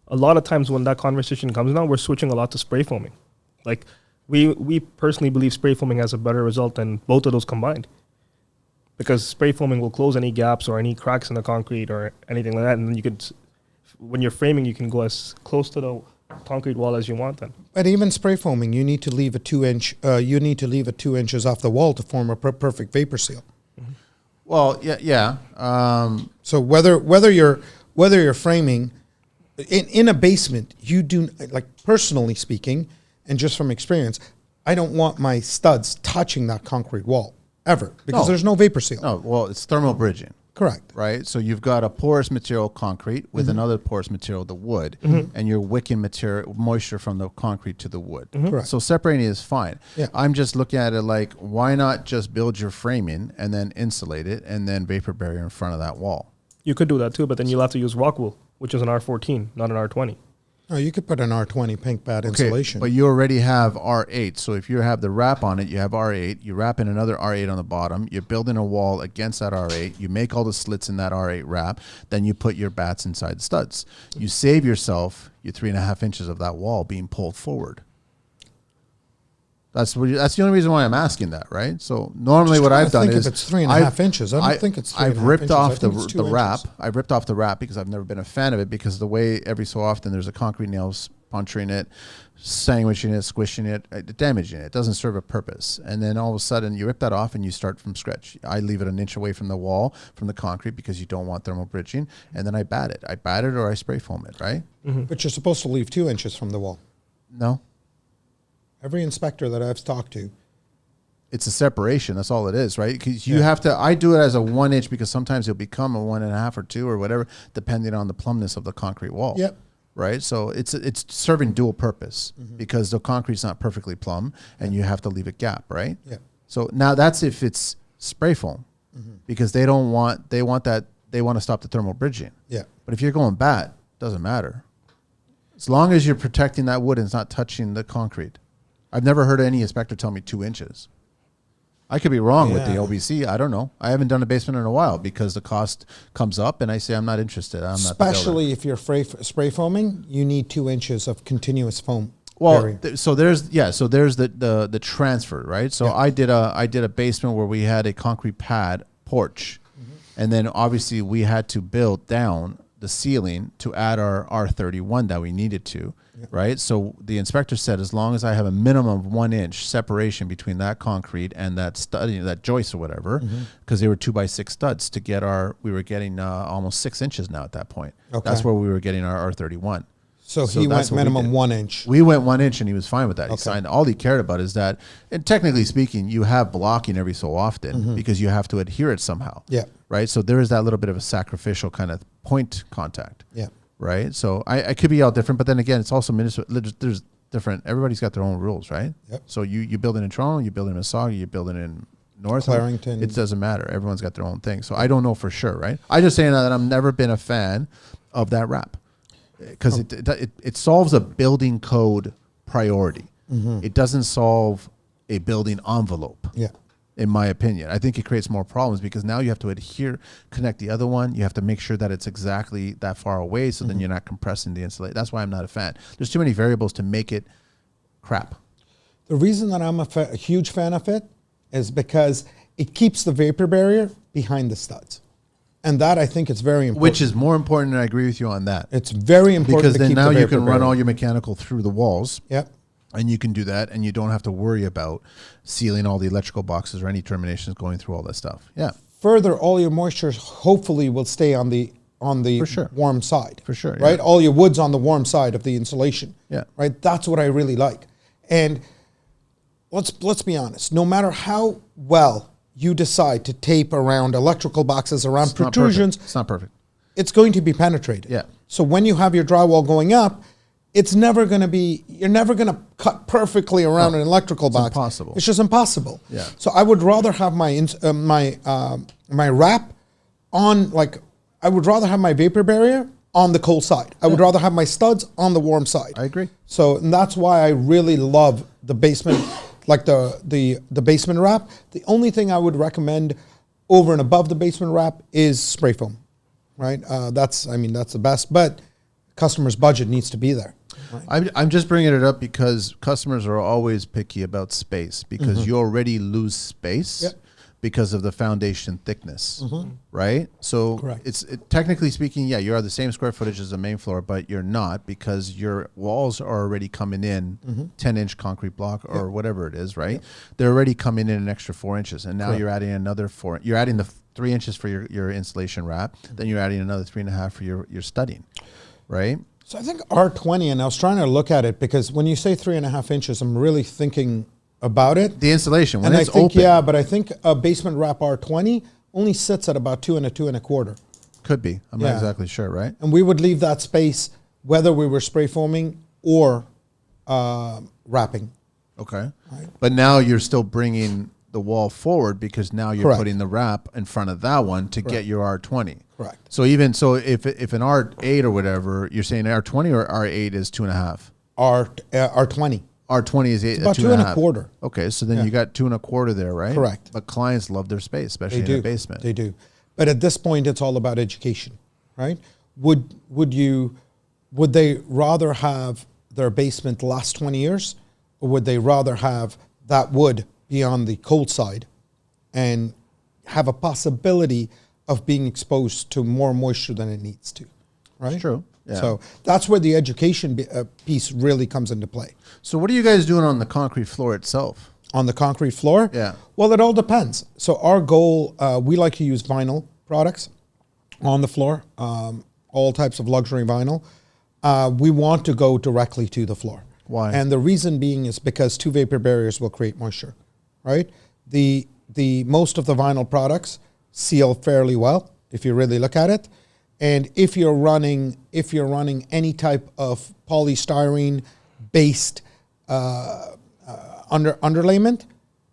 a lot of times when that conversation comes now, we're switching a lot to spray foaming. Like, we personally believe spray foaming has a better result than both of those combined, because spray foaming will close any gaps or any cracks in the concrete or anything like that, and then you could, when you're framing, you can go as close to the concrete wall as you want. Then, But even spray foaming, you need to leave a 2 inch. You need to leave it 2 inches off the wall to form a perfect vapor seal. Well, yeah. So whether you're framing in a basement, you do, like, personally speaking, and just from experience, I don't want my studs touching that concrete wall ever, because No. there's no vapor seal. No, well, it's thermal bridging, Correct. right? So you've got a porous material concrete with another porous material, the wood, and you're wicking moisture from the concrete to the wood. Correct. So separating is fine. Yeah. I'm just looking at it like, why not just build your framing and then insulate it and then vapor barrier in front of that wall? you could do that too, but then you'll have to use rock wool, which is an R14, not an R20. No, you could put an R20 pink pad insulation. But you already have R8. So if you have the wrap on it, you have R8. You wrap in another R8 on the bottom. You're building a wall against that R8. You make all the slits in that R8 wrap. Then you put your bats inside the studs. You save yourself your 3.5 inches of that wall being pulled forward. That's the only reason why I'm asking that, right? So normally Just what trying I've to done think is if it's 3.5 inches. I don't think it's 3.5 I've ripped inches. I off think it's 2 the wrap. inches. I've ripped off the wrap because I've never been a fan of it, because the way every so often there's a concrete nails puncturing it, sandwiching it, squishing it, damaging it. It doesn't serve a purpose. And then all of a sudden you rip that off and you start from scratch. I leave it an inch away from the wall, from the concrete, because you don't want thermal bridging. And then I bat it. I bat it or I spray foam it, right? But you're supposed to leave 2 inches from the wall. No. Every inspector that I've talked to, It's a separation. That's all it is, right? Because you have to. I do it as a 1 inch because sometimes it'll become a 1.5 or 2 or whatever, depending on the plumbness of the concrete wall. Yep. Right. So it's serving dual purpose because the concrete's not perfectly plumb, and you have to leave a gap, right? Yeah. So now that's if it's spray foam, because they want to stop the thermal bridging. Yeah. But if you're going bat, doesn't matter. As long as you're protecting that wood and it's not touching the concrete. I've never heard any inspector tell me 2 inches. I could be wrong with the Yeah. OBC. I don't know. I haven't done a basement in a while because the cost comes up and I say, I'm not interested. I'm not the builder. Especially if you're spray foaming, you need 2 inches of continuous foam. Well, barrier. so there's the transfer, right? So Yeah. I did a basement where we had a concrete pad porch, and then obviously we had to build down the ceiling to add our R31 that we needed to. right? So the inspector said, as long as I have a minimum of 1 inch separation between that concrete and that stud, that joist or whatever, because they were 2x6 studs to get we were getting almost 6 inches now at that point. Okay. That's where we were getting our R31. So he that's went what we minimum did. 1 inch. We went 1 inch and he was fine with that. He Okay. signed. All he cared about is that, and technically speaking, you have blocking every so often because you have to adhere it somehow. Yeah. Right. So there is that little bit of a sacrificial kind of point contact. Yeah. Right. So I could be all different, but then again, it's also there's different. Everybody's got their own rules, right? Yep. So you build it in Toronto, you build it in Mississauga, you build it in North Clarington. It doesn't matter. Everyone's got their own thing. So I don't know for sure, right? I just saying that I've never been a fan of that wrap because it solves a building code priority. It doesn't solve a building envelope. Yeah. In my opinion, I think it creates more problems because now you have to connect the other one. You have to make sure that it's exactly that far away, so then you're not compressing the insulation. That's why I'm not a fan. There's too many variables to make it crap. The reason that I'm a huge fan of it is because it keeps the vapor barrier behind the studs. And that, I think, is very important. Which is more important, and I agree with you on that. It's very important Because to then keep now the you vapor can run barrier. all your mechanical through the walls. Yep. And you can do that, and you don't have to worry about sealing all the electrical boxes or any terminations going through all that stuff. Yeah. Further, all your moisture hopefully will stay on the For sure. warm side. For sure, Right? yeah. All your wood's on the warm side of the insulation. Yeah. Right? That's what I really like. And let's be honest, no matter how well you decide to tape around electrical boxes, around It's not protrusions, perfect. It's not perfect. it's going to be penetrated. Yeah. So when you have your drywall going up, it's never going to be, you're never going to cut perfectly around an electrical box. impossible. It's just impossible. Yeah. So I would rather have my wrap on, like, I would rather have my vapor barrier on the cold side. I would rather have my studs on the warm side. I agree. So, and that's why I really love the basement, like the basement wrap. The only thing I would recommend over and above the basement wrap is spray foam, right? That's the best, but customer's budget needs to be there. Right? I'm just bringing it up because customers are always picky about space because you already lose space Yep. because of the foundation thickness, right? So Correct. technically speaking, yeah, you are the same square footage as the main floor, but you're not because your walls are already coming in 10-inch concrete block or whatever it is, right? They're already coming in an extra 4 inches, and now you're adding another 4. You're adding the 3 inches for your insulation wrap, then you're adding another 3.5 for your studding, right? So I think R20, and I was trying to look at it because when you say 3.5 inches, I'm really thinking about it. The insulation when And it's I think, open, but I think a basement wrap R20 only sits at about 2 and 2.25. could be. I'm not exactly sure, right? And we would leave that space whether we were spray foaming or wrapping. Okay. Right. But now you're still bringing the wall forward because now you're Correct. putting the wrap in front of that one to get your R20. Correct. So if an R8 or whatever, you're saying R20 or R8 is 2.5? R20. R20 is It's about 2.25. Okay, so then you got 2.25 there, right? Correct. But clients love their space, especially They do. in a basement. They do. But at this point, it's all about education, right? Would they rather have their basement last 20 years, or would they rather have that wood be on the cold side and have a possibility of being exposed to more moisture than it needs to, right? It's true. Yeah. So that's where the education piece really comes into play. So what are you guys doing on the concrete floor itself? On the concrete floor? Yeah. Well, it all depends. So our goal, we like to use vinyl products on the floor, all types of luxury vinyl. We want to go directly to the floor. Why? And the reason being is because two vapor barriers will create moisture, right? The most of the vinyl products seal fairly well if you really look at it. And if you're running any type of polystyrene based underlayment,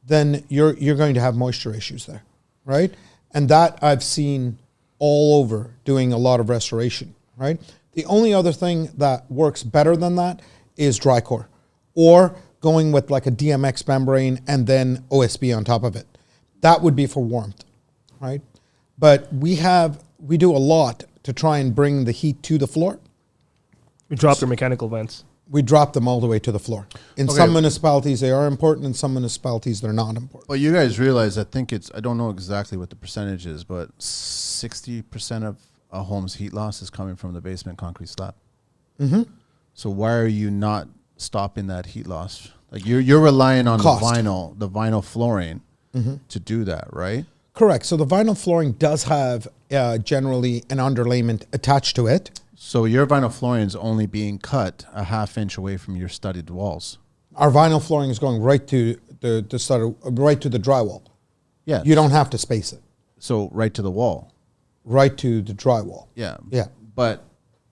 then you're going to have moisture issues there, right? And that I've seen all over doing a lot of restoration, right? The only other thing that works better than that is dry core, or going with like a DMX membrane and then OSB on top of it. That would be for warmth, right? But we do a lot to try and bring the heat to the floor. We dropped our mechanical vents. We drop them all the way to the floor. In Okay. some municipalities, they are important. In some municipalities, they're not important. Well, you guys realize, I don't know exactly what the percentage is, but 60% of a home's heat loss is coming from the basement concrete slab. So why are you not stopping that heat loss? Like you're relying on Cost. the vinyl flooring to do that, right? Correct. So the vinyl flooring does have generally an underlayment attached to it. So your vinyl flooring is only being cut a ½ inch away from your studded walls. Our vinyl flooring is going right to right to the drywall. Yeah. You don't have to space it. So right to the wall. Right to the drywall. Yeah. Yeah. But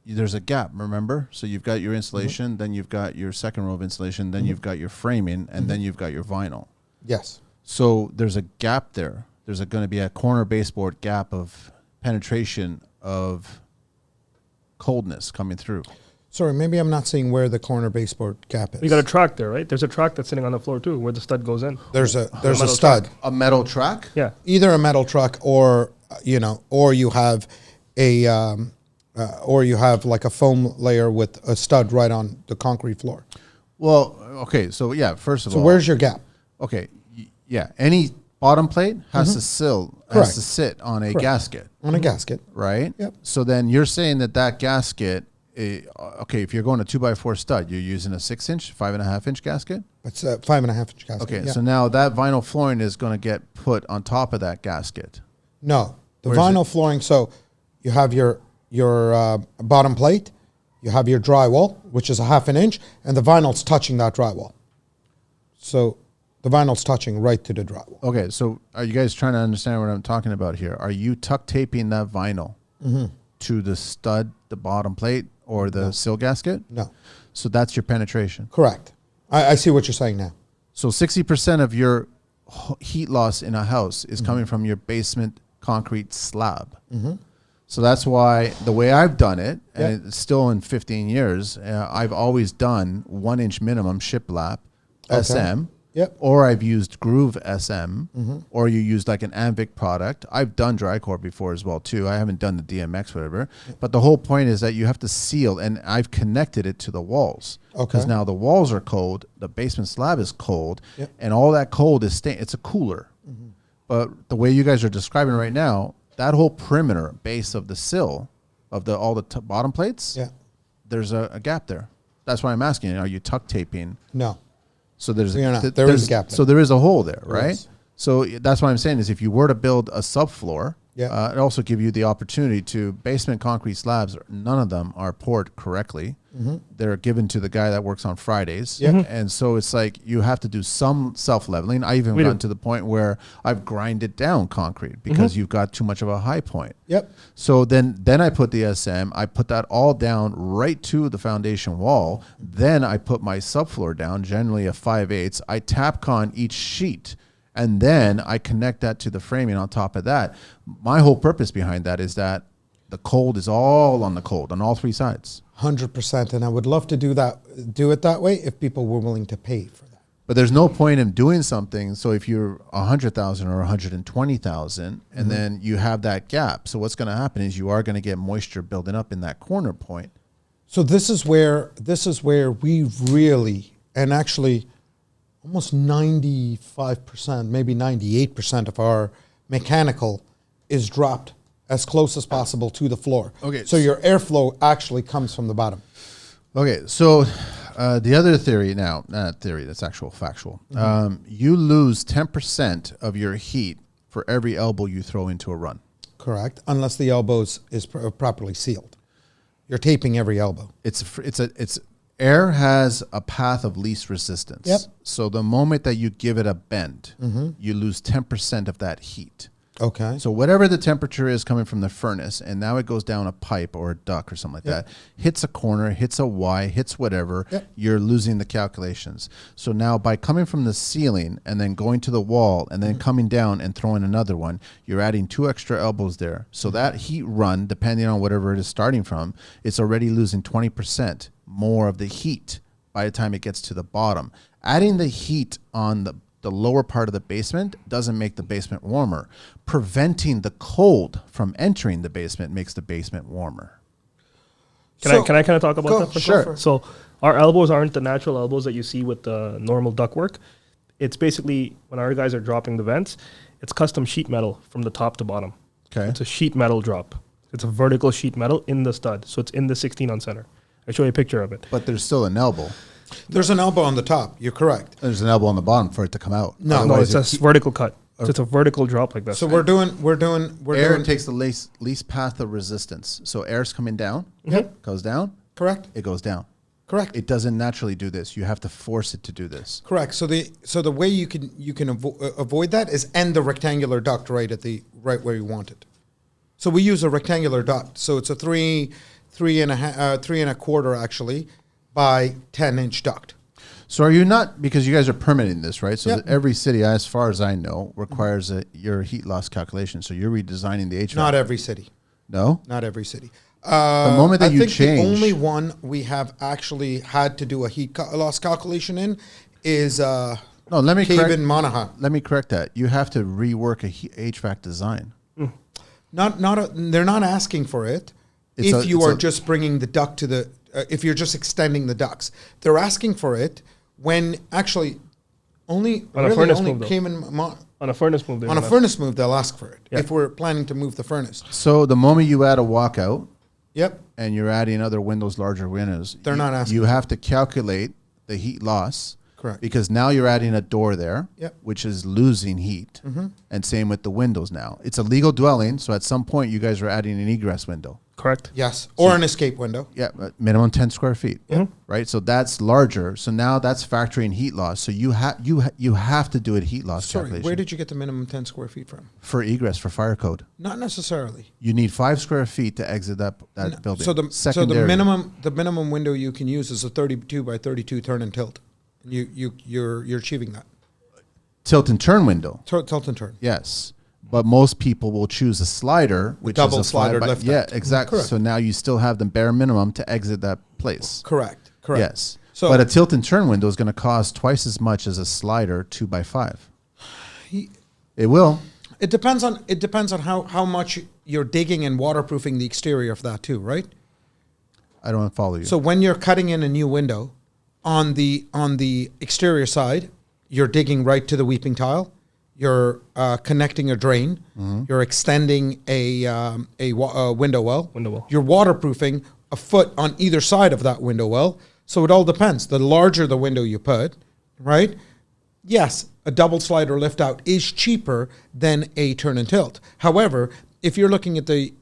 there's a gap, remember? So you've got your insulation, then you've got your second row of insulation, then you've got your framing, and then you've got your vinyl. Yes. So there's a gap there. There's going to be a corner baseboard gap of penetration of coldness coming through. Sorry, maybe I'm not seeing where the corner baseboard gap is. You got a track there, right? There's a track that's sitting on the floor too, where the stud goes in. There's a metal stud. A metal track? Yeah. Either a metal truck or or you have like a foam layer with a stud right on the concrete floor. Well, okay. So yeah, first of all. So where's your gap? Okay. Yeah. Any bottom plate has to sit on a gasket. On a gasket. Right? Yep. So then you're saying that gasket, okay, if you're going a 2x4 stud, you're using a 6-inch, 5.5-inch gasket? It's a 5.5-inch gasket. Okay, yeah. so now that vinyl flooring is going to get put on top of that gasket. No, the Where is vinyl flooring. So you have your bottom plate, you have your drywall, which is a 1/2 inch, and the vinyl's touching that drywall. So the vinyl's touching right to the drywall. Okay, so are you guys trying to understand what I'm talking about here? Are you tuck taping that vinyl to the stud, the bottom plate, or the sill gasket? No. So that's your penetration. Correct. I see what you're saying now. So 60% of your heat loss in a house is coming from your basement concrete slab. So that's why the way I've done it, and it's still in 15 years, I've always done 1-inch minimum shiplap SM. Yep. Or I've used Groove SM, or you use like an Anvic product. I've done Drycore before as well too. I haven't done the DMX, whatever. But the whole point is that you have to seal, and I've connected it to the walls. Because now the walls are cold, the basement slab is cold, and all that cold is staying. It's a cooler. But the way you guys are describing right now, that whole perimeter base of the sill, of all the bottom plates, there's a gap there. That's why I'm asking, are you tuck taping? No. So there is a gap there. So there is a hole there, right? Yes. So that's what I'm saying is if you were to build a subfloor, Yeah. it also give you the opportunity to basement concrete slabs. None of them are poured correctly. They're given to the guy that works on Fridays. And so it's like you have to do some self-leveling. I even gotten to the point where I've grinded down concrete because you've got too much of a high point. Yep. So then I put the SM, I put that all down right to the foundation wall. Then I put my subfloor down, generally a 5/8. I tap con each sheet, and then I connect that to the framing on top of that. My whole purpose behind that is that the cold is all on the cold on all three sides. 100%. And I would love to do it that way if people were willing to pay for that. But there's no point in doing something. So if you're 100,000 or 120,000, and then you have that gap, so what's going to happen is you are going to get moisture building up in that corner point. So this is where we really, and actually almost 95%, maybe 98% of our mechanical is dropped as close as possible to the floor. Okay. So your airflow actually comes from the bottom. Okay, so the other theory now, not theory, that's actual factual. You lose 10% of your heat for every elbow you throw into a run. Correct. Unless the elbows is properly sealed. You're taping every elbow. It's air has a path of least resistance. Yep. So the moment that you give it a bend, you lose 10% of that heat. Okay. So whatever the temperature is coming from the furnace, and now it goes down a pipe or a duct or something like that, hits a corner, hits a Y, hits whatever, you're losing the calculations. So now by coming from the ceiling and then going to the wall and then coming down and throwing another one, you're adding 2 extra elbows there. So that heat run, depending on whatever it is starting from, it's already losing 20% more of the heat by the time it gets to the bottom. Adding the heat on the lower part of the basement doesn't make the basement warmer. Preventing the cold from entering the basement makes the basement warmer. Can I kind of talk about that? Sure. So our elbows aren't the natural elbows that you see with the normal ductwork. It's basically when our guys are dropping the vents, it's custom sheet metal from the top to bottom. Okay. It's a sheet metal drop. It's a vertical sheet metal in the stud. So it's in the 16 on center. I show you a picture of it. But there's still an elbow. There's an elbow on the top. You're correct. There's an elbow on the bottom for it to come out. No. No, it's a vertical cut. So it's a vertical drop like this. So we're doing. Air takes the least path of resistance. So air's coming down, goes down, Correct. it goes down. Correct. It doesn't naturally do this. You have to force it to do this. Correct. So the way you can avoid that is end the rectangular duct right where you want it. So we use a rectangular duct. So it's a three and a quarter actually by 10-inch duct. So are you not, because you guys are permitting this, right? So Yep. every city, as far as I know, requires your heat loss calculation. So you're redesigning the HVAC. Not every city. No? Not every city. The moment that I you think change. the only one we have actually had to do a heat loss calculation in is No, let me Cave correct, in Monahan. let me correct that. You have to rework a HVAC design. They're not asking for it It's if a- you it's are a- just bringing the duct to the if you're just extending the ducts. They're asking for it when actually only On a really furnace only move, though. came in On a furnace move. on a furnace move. They'll ask for it Yeah. if we're planning to move the furnace. So the moment you add a walkout Yep. and you're adding other windows, larger windows, They're not asking You for have to calculate the heat loss. Correct. Because now you're adding a door there, Yep. which is losing heat. And same with the windows now. It's a legal dwelling, so at some point you guys are adding an egress window. Correct. Yes, or an escape window. Yeah, but minimum 10 square feet, right? So that's larger. So now that's factoring heat loss. So you have to do a heat loss Sorry, calculation. where did you get the minimum 10 square feet from? For egress, for fire code. Not necessarily. You need 5 square feet to exit that building. So the Secondary. minimum window you can use is a 32 by 32 turn and tilt. You're achieving that. Tilt and turn window. Tilt and turn. Yes. But most people will choose a slider, which double is a slider 5 by, lift yeah, out. exactly. Correct. So now you still have the bare minimum to exit that place. Correct. Yes. So but a tilt and turn window is going to cost twice as much as a slider 2 by 5. It will. it depends on how much you're digging and waterproofing the exterior of that too, right? I don't follow you. So when you're cutting in a new window on the exterior side, you're digging right to the weeping tile. You're connecting a drain. You're extending a window well. Window well. You're waterproofing a foot on either side of that window well. So it all depends. The larger the window you put, right? Yes, a double slider lift out is cheaper than a turn and tilt. However, if you're looking at the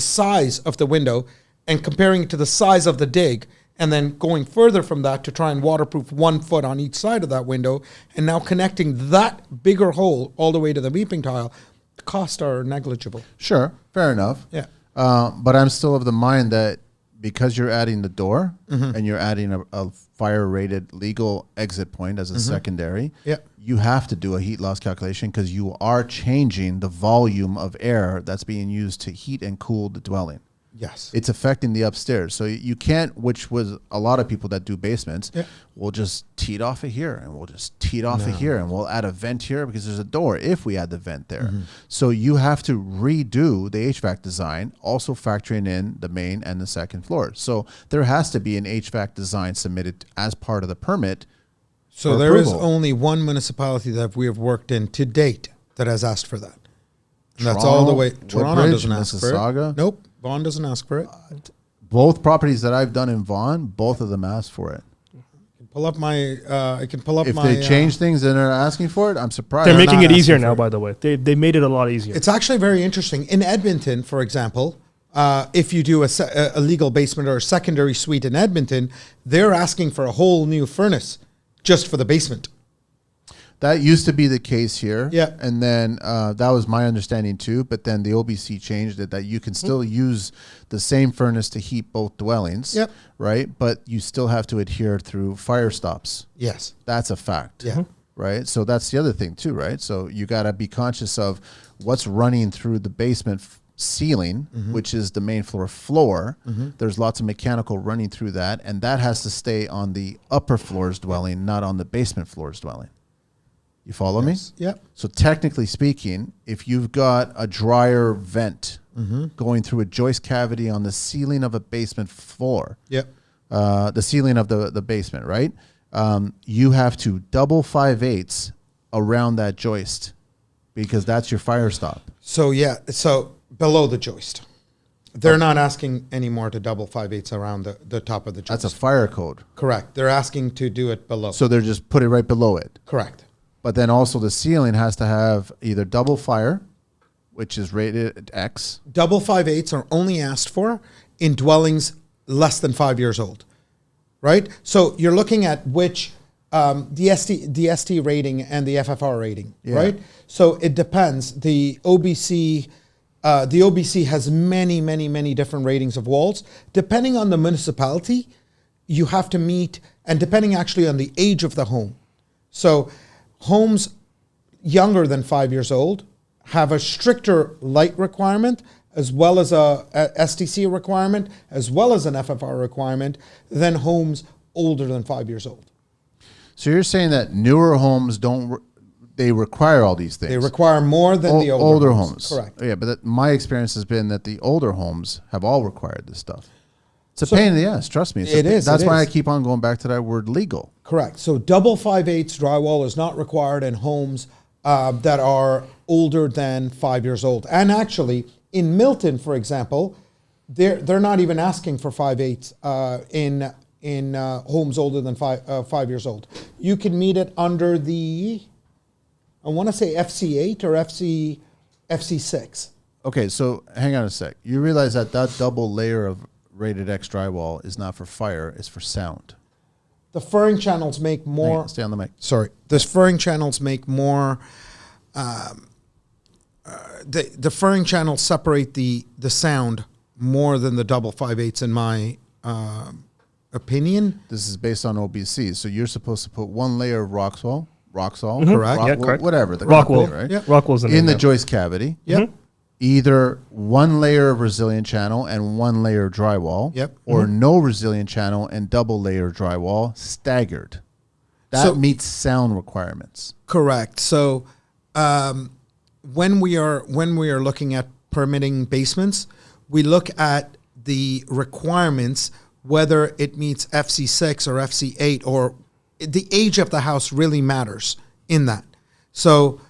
size of the window and comparing it to the size of the dig, and then going further from that to try and waterproof 1 foot on each side of that window, and now connecting that bigger hole all the way to the weeping tile, the costs are negligible. Sure, fair enough. Yeah. But I'm still of the mind that because you're adding the door and you're adding a fire-rated legal exit point as a secondary, Yeah. you have to do a heat loss calculation because you are changing the volume of air that's being used to heat and cool the dwelling. Yes. It's affecting the upstairs. So you can't, which was a lot of people that do basements, we'll just tee it off of here and we'll just tee it off of here and we'll add a vent here because there's a door if we add the vent there. So you have to redo the HVAC design, also factoring in the main and the second floor. So there has to be an HVAC design submitted as part of the permit. So for there is approval. only one municipality that we have worked in to date that has asked for that. And that's all the way. Toronto Woodbridge, doesn't ask for Mississauga. it. Nope. Vaughan doesn't ask for it. Both properties that I've done in Vaughan, both of them asked for it. Pull up my. I can pull up If my. they change things and are asking for it, I'm surprised. They're They're making not it easier asking now, for it. by the way. They made it a lot easier. It's actually very interesting. In Edmonton, for example, if you do a legal basement or a secondary suite in Edmonton, they're asking for a whole new furnace just for the basement. That used to be the case here. Yeah. And then that was my understanding too. But then the OBC changed it that you can still use the same furnace to heat both dwellings. Yep. Right. But you still have to adhere through fire stops. Yes. That's a fact. Yeah. Right. So that's the other thing too. Right. So you got to be conscious of what's running through the basement ceiling, which is the main floor. There's lots of mechanical running through that. And that has to stay on the upper floors dwelling, not on the basement floors dwelling. You follow me? Yep. So technically speaking, if you've got a dryer vent going through a joist cavity on the ceiling of a basement floor, Yep. the ceiling of the basement, right? You have to double 5/8 around that joist because that's your fire stop. So yeah. So below the joist. They're not asking anymore to double 5/8 around the top of the joist. That's a fire code. Correct. They're asking to do it below. So they're just put it right below it. Correct. But then also the ceiling has to have either double fire, which is rated X. Double 5/8 are only asked for in dwellings less than 5 years old, right? So you're looking at which the ST rating and the FFR rating, right? So it depends. The OBC has many different ratings of walls. Depending on the municipality, you have to meet, and depending actually on the age of the home. So homes younger than 5 years old have a stricter light requirement, as well as a STC requirement, as well as an FFR requirement, than homes older than 5 years old. So you're saying that newer homes they require all these things. They require more than the older homes. Correct. Yeah, but my experience has been that the older homes have all required this stuff. It's a pain in the ass, trust me. That's why I keep on going back to that word legal. Correct. So double 5/8 drywall is not required in homes that are older than 5 years old. And actually, in Milton, for example, they're not even asking for 5/8 in homes older than 5 years old. You can meet it under the, I want to say FC8 or FC6. Okay, so hang on a sec. You realize that double layer of rated X drywall is not for fire, it's for sound. The furring channels make more. Stay on the mic. Sorry, the furring channels make more. The furring channels separate the sound more than the double 5/8 in my opinion. This is based on OBC, so you're supposed to put one layer of Roxall, Correct. Correct. Whatever the Rockwall, company, right? Yep. Rockwall's In the joist cavity. Yep. Either one layer of resilient channel and one layer of drywall, Yep. or no resilient channel and double layer drywall staggered. That meets sound requirements. Correct. So when we are looking at permitting basements, we look at the requirements, whether it meets FC6 or FC8, or the age of the house really matters in that. So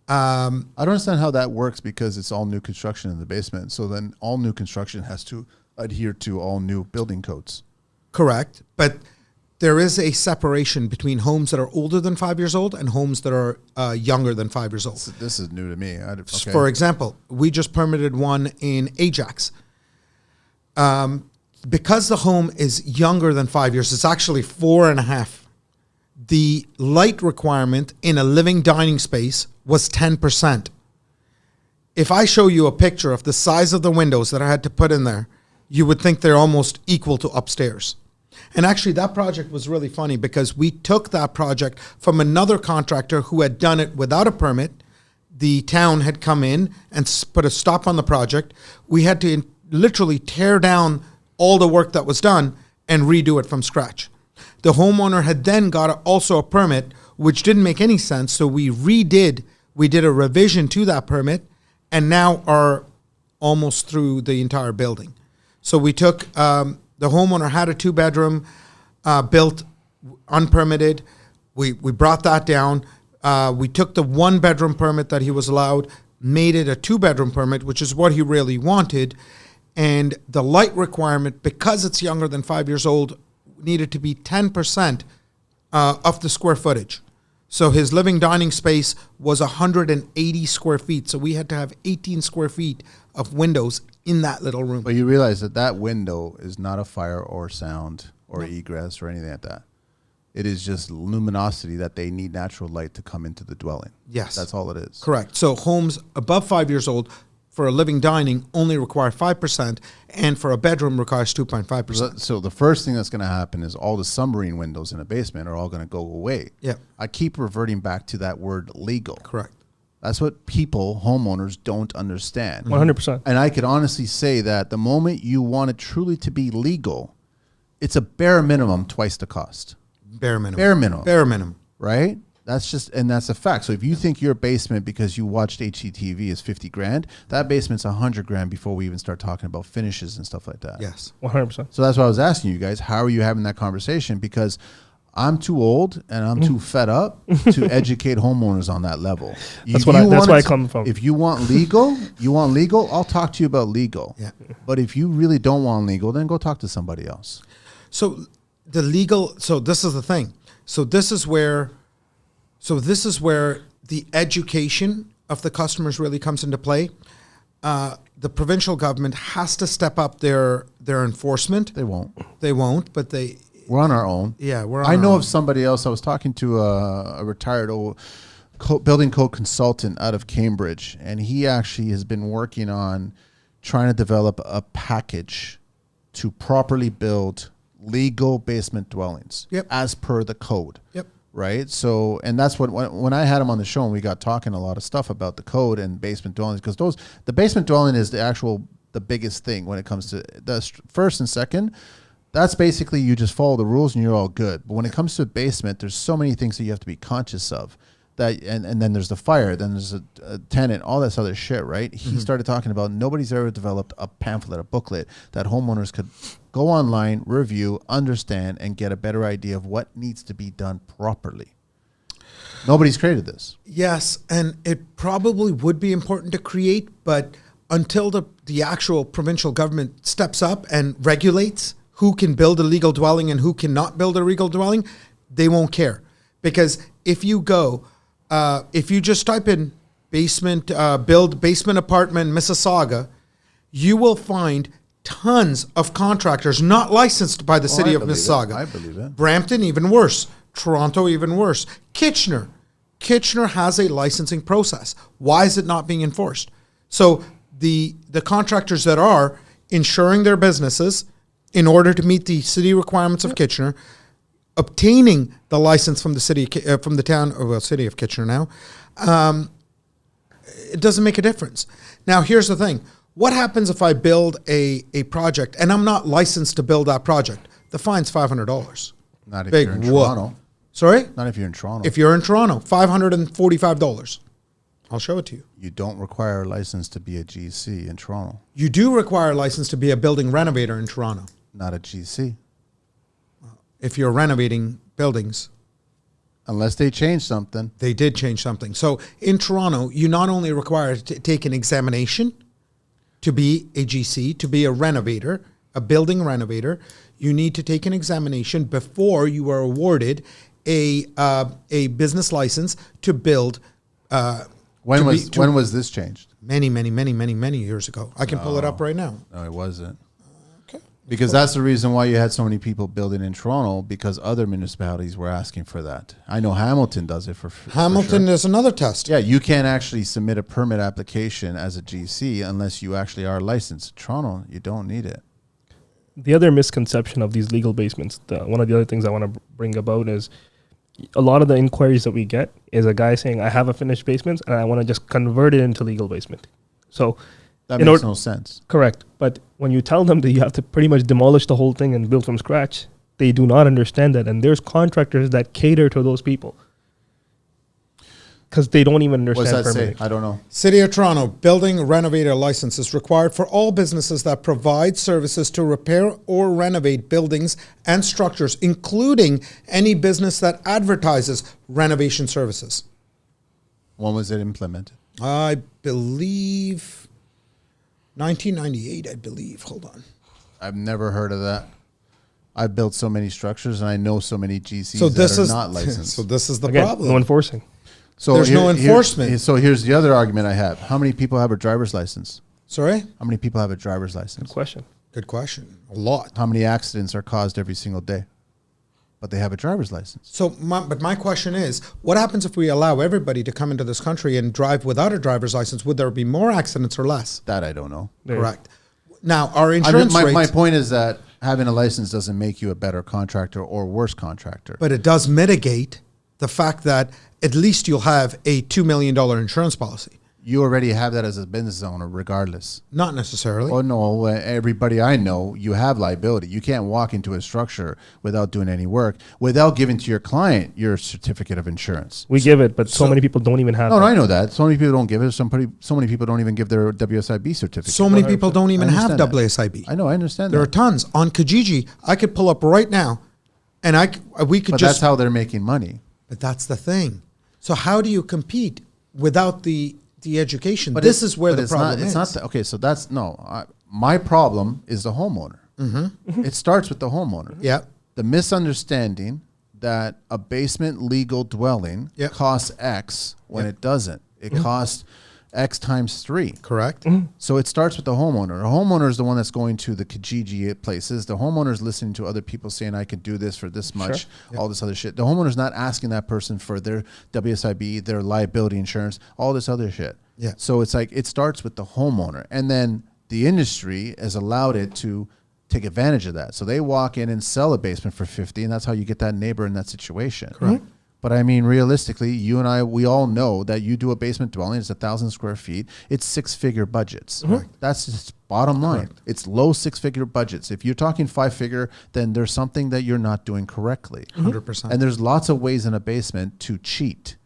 I don't understand how that works, because it's all new construction in the basement. So then all new construction has to adhere to all new building codes. correct, but there is a separation between homes that are older than 5 years old and homes that are younger than 5 years old. This is new to me. Okay. For example, we just permitted one in Ajax. Because the home is younger than 5 years, it's actually 4.5. The light requirement in a living dining space was 10%. If I show you a picture of the size of the windows that I had to put in there, you would think they're almost equal to upstairs. And actually, that project was really funny because we took that project from another contractor who had done it without a permit. The town had come in and put a stop on the project. We had to literally tear down all the work that was done and redo it from scratch. The homeowner had then got also a permit, which didn't make any sense. So we did a revision to that permit, and now are almost through the entire building. So we took, the homeowner had a 2-bedroom built unpermitted. We brought that down. We took the 1-bedroom permit that he was allowed, made it a 2-bedroom permit, which is what he really wanted. And the light requirement, because it's younger than 5 years old, needed to be 10% of the square footage. So his living dining space was 180 square feet. So we had to have 18 square feet of windows in that little room. But you realize that window is not a fire or sound or egress or anything like that. It is just luminosity that they need natural light to come into the dwelling. Yes. That's all it is. Correct. So homes above 5 years old for a living dining only require 5%, and for a bedroom requires 2.5%. So the first thing that's going to happen is all the submarine windows in a basement are all going to go away. Yeah. I keep reverting back to that word legal. Correct. That's what people, homeowners, don't understand. 100%. And I could honestly say that the moment you want it truly to be legal, it's a bare minimum twice the cost. Bare minimum. Bare minimum. Bare minimum. Right? That's a fact. So if you think your basement, because you watched HGTV, is 50 grand, that basement's 100 grand before we even start talking about finishes and stuff like that. Yes. 100%. So that's why I was asking you guys, how are you having that conversation? Because I'm too old and I'm too fed up to educate homeowners on that level. That's where I come from. If you want legal, I'll talk to you about legal. Yeah. But if you really don't want legal, then go talk to somebody else. So this is the thing. So this is where the education of the customers really comes into play. The provincial government has to step up their enforcement. They won't. But We're on our own. Yeah, I know of somebody else. I was talking to a retired old building code consultant out of Cambridge, and he actually has been working on trying to develop a package to properly build legal basement dwellings as per the code. Yep. Right. So, and that's what, when I had him on the show and we got talking a lot of stuff about the code and basement dwellings, because the basement dwelling is the biggest thing when it comes to the first and second. That's basically you just follow the rules and you're all good. But when it comes to a basement, there's so many things that you have to be conscious of. That and then there's the fire, then there's a tenant, all this other shit, right? Mm-hmm. He started talking about nobody's ever developed a pamphlet, a booklet that homeowners could go online, review, understand, and get a better idea of what needs to be done properly. Nobody's created this. Yes, and it probably would be important to create, but until the actual provincial government steps up and regulates who can build a legal dwelling and who cannot build a legal dwelling, they won't care. Because if you just type in build basement apartment Mississauga, you will find tons of contractors not licensed by the city of Mississauga. I believe it. Brampton, even worse. Toronto, even worse. Kitchener has a licensing process. Why is it not being enforced? So the contractors that are insuring their businesses in order to meet the city requirements of Kitchener, obtaining the license from the city, from the town, or city of Kitchener now, it doesn't make a difference. Now, here's the thing. What happens if I build a project and I'm not licensed to build that project? The fine's $500. Not if you're in Toronto. Sorry? Not if you're in Toronto. If you're in Toronto, $545. I'll show it to you. You don't require a license to be a GC in Toronto. You do require a license to be a building renovator in Toronto. Not a GC. If you're renovating buildings. Unless they change something. They did change something. So in Toronto, you not only require to take an examination to be a GC, to be a renovator, a building renovator, you need to take an examination before you are awarded a business license to build. When was this changed? Many years ago. I can pull it up right now. No, it wasn't. Okay. Because that's the reason why you had so many people building in Toronto, because other municipalities were asking for that. I know Hamilton does it for Hamilton sure. is another test. Yeah, you can't actually submit a permit application as a GC unless you actually are licensed. Toronto, you don't need it. The other misconception of these legal basements, one of the other things I want to bring about is a lot of the inquiries that we get is a guy saying, I have a finished basement and I want to just convert it into legal basement. So that makes no sense. Correct. But when you tell them that you have to pretty much demolish the whole thing and build from scratch, they do not understand that. And there's contractors that cater to those people because they don't even understand What's that permitting. say? I don't know. City of Toronto, building renovator license is required for all businesses that provide services to repair or renovate buildings and structures, including any business that advertises renovation services. When was it implemented? I believe 1998, I believe. Hold on. I've never heard of that. I've built so many structures and I know so many GCs that are not licensed. So this is the Again, problem. no enforcing. So there's no enforcement. So here's the other argument I have. How many people have a driver's license? Sorry? How many people have a driver's license? Good question. Good question. A lot. How many accidents are caused every single day? But they have a driver's license. So, my question is, what happens if we allow everybody to come into this country and drive without a driver's license? Would there be more accidents or less? That I don't know. Correct. Now, our insurance rates... My point is that having a license doesn't make you a better contractor or worse contractor. But it does mitigate the fact that at least you'll have a $2 million insurance policy. You already have that as a business owner, regardless. Not necessarily. Oh, no. Everybody I know, you have liability. You can't walk into a structure without doing any work, without giving to your client your certificate of insurance. We give it, but so many people don't even have it. No, I know that. So many people don't give it. So many people don't even give their WSIB certificate. So many people don't even have WSIB. I know, I understand There that. are tons. On Kijiji, I could pull up right now And we could But just. that's how they're making money. But that's the thing. So how do you compete without the education? But This is where the it's problem not, is. It's not okay, so that's my problem is the homeowner. It starts with the homeowner. Yeah. The misunderstanding that a basement legal dwelling Yep. costs X when Yep. it doesn't. It costs X times 3. Correct. So it starts with the homeowner. The homeowner is the one that's going to the Kijiji places. The homeowner is listening to other people saying, I could do this for this much, all this other shit. The homeowner is not asking that person for their WSIB, their liability insurance, all this other shit. Yeah. So it's like it starts with the homeowner. And then the industry has allowed it to take advantage of that. So they walk in and sell a basement for 50, and that's how you get that neighbor in that situation. Correct. But I mean, realistically, you and I, we all know that you do a basement dwelling, it's 1,000 square feet, it's 6-figure budgets. That's just bottom line. It's low 6-figure budgets. If you're talking 5-figure, then there's something that you're not doing correctly. 100%. And there's lots of ways in a basement to cheat,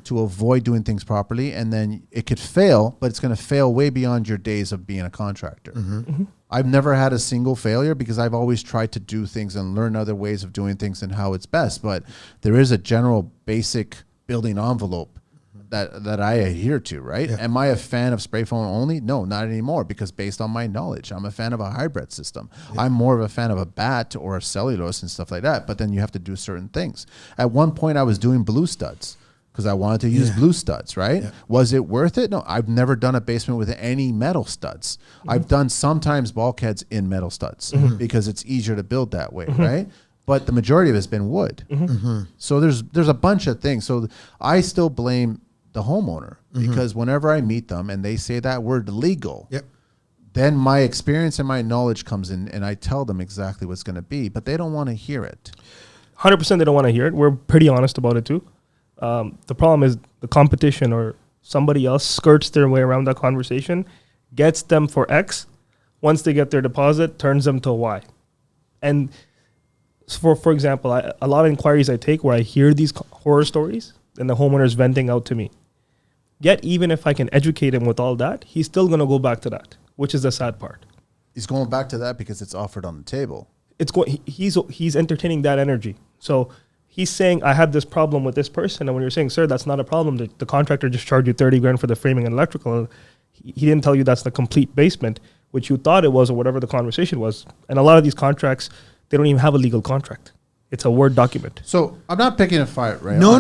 to avoid doing things properly. And then it could fail, but it's going to fail way beyond your days of being a contractor. I've never had a single failure because I've always tried to do things and learn other ways of doing things and how it's best. But there is a general basic building envelope that I adhere to, right? Yeah. Am I a fan of spray foam only? No, not anymore, because based on my knowledge, I'm a fan of a hybrid system. Yeah. I'm more of a fan of a bat or a cellulose and stuff like that. But then you have to do certain things. At one point, I was doing blue studs because I wanted to use blue studs, right? Yeah. Was it worth it? No, I've never done a basement with any metal studs. I've done sometimes bulkheads in metal studs because it's easier to build that way, right? But the majority of it's been wood. So there's a bunch of things. So I still blame the homeowner because whenever I meet them and they say that word legal, then my experience and my knowledge comes in and I tell them exactly what's going to be, but they don't want to hear it. 100% they don't want to hear it. We're pretty honest about it too. The problem is the competition or somebody else skirts their way around that conversation, gets them for X. Once they get their deposit, turns them to Y. And for example, a lot of inquiries I take where I hear these horror stories and the homeowner is venting out to me. Yet, even if I can educate him with all that, he's still going to go back to that, which is the sad part. He's going back to that because it's offered on the table. He's entertaining that energy. So he's saying, I had this problem with this person. And when you're saying, sir, that's not a problem. The contractor just charged you 30 grand for the framing and electrical. He didn't tell you that's the complete basement, which you thought it was or whatever the conversation was. And a lot of these contracts, they don't even have a legal contract. It's a Word document. So I'm not picking a fight, right? No.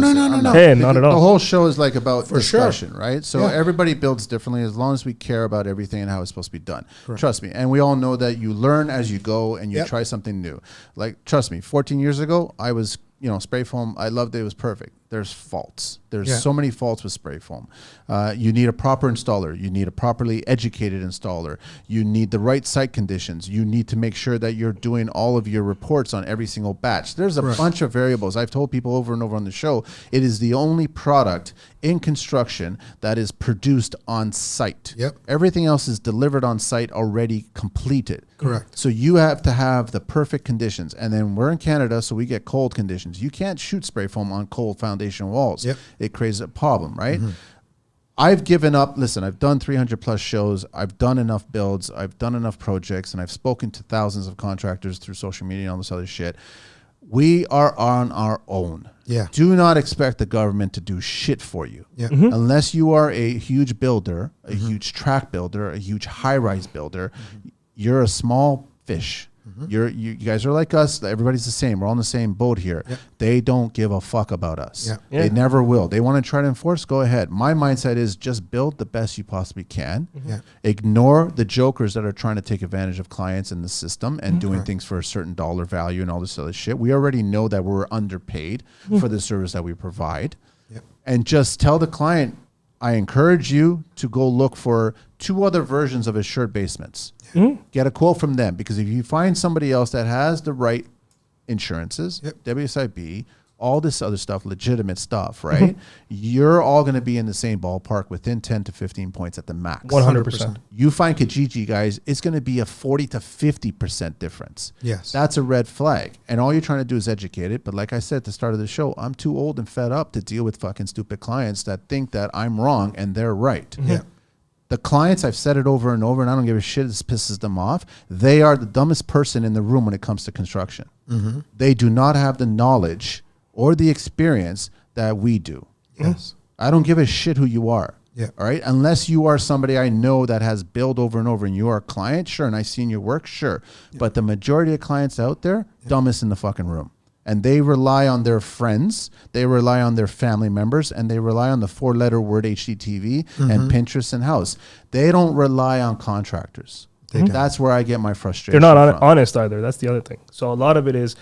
Hey, not at all. The whole show is like about For discussion, sure. right? So everybody builds differently as long as we care about everything and how it's supposed to be done. Correct. Trust me. And we all know that you learn as you go and you try something new. Like, trust me, 14 years ago, I was, spray foam. I loved it. It was perfect. There's faults. There's so many faults with spray foam. You need a proper installer. You need a properly educated installer. You need the right site conditions. You need to make sure that you're doing all of your reports on every single batch. There's a bunch of variables. I've told people over and over on the show, it is the only product in construction that is produced on site. Everything else is delivered on site already completed. Correct. So you have to have the perfect conditions. And then we're in Canada, so we get cold conditions. You can't shoot spray foam on cold foundation walls. It creates a problem, right? I've given up. Listen, I've done 300 plus shows. I've done enough builds. I've done enough projects, and I've spoken to thousands of contractors through social media and all this other shit. We are on our own. Do not expect the government to do shit for you. Unless you are a huge builder, a huge tract builder, a huge high-rise builder, you're a small fish. You guys are like us. Everybody's the same. We're all in the same boat here. They don't give a fuck about us. They never will. They want to try to enforce, go ahead. My mindset is just build the best you possibly can. Ignore the jokers that are trying to take advantage of clients in the system and doing things for a certain dollar value and all this other shit. We already know that we're underpaid for the service that we provide. And just tell the client, I encourage you to go look for 2 other versions of assured basements. Get a quote from them, because if you find somebody else that has the right insurances, WSIB, all this other stuff, legitimate stuff, right? You're all going to be in the same ballpark within 10 to 15 points at the max. 100%. You find Kijiji, guys, it's going to be a 40 to 50% difference. That's a red flag. And all you're trying to do is educate it. But like I said at the start of the show, I'm too old and fed up to deal with fucking stupid clients that think that I'm wrong and they're right. The clients, I've said it over and over, and I don't give a shit, this pisses them off. They are the dumbest person in the room when it comes to construction. They do not have the knowledge or the experience that we do. Yes. I don't give a shit who you are. Yeah. All right. Unless you are somebody I know that has built over and over and you are a client, sure. And I've seen your work, sure. Yeah. But the majority of clients out there, dumbest in the fucking room. And they rely on their friends, they rely on their family members, and they rely on the 4-letter word HDTV and Pinterest and house. They don't rely on contractors. That's where I get my frustration. They're not honest either. That's the other thing. So a lot of it is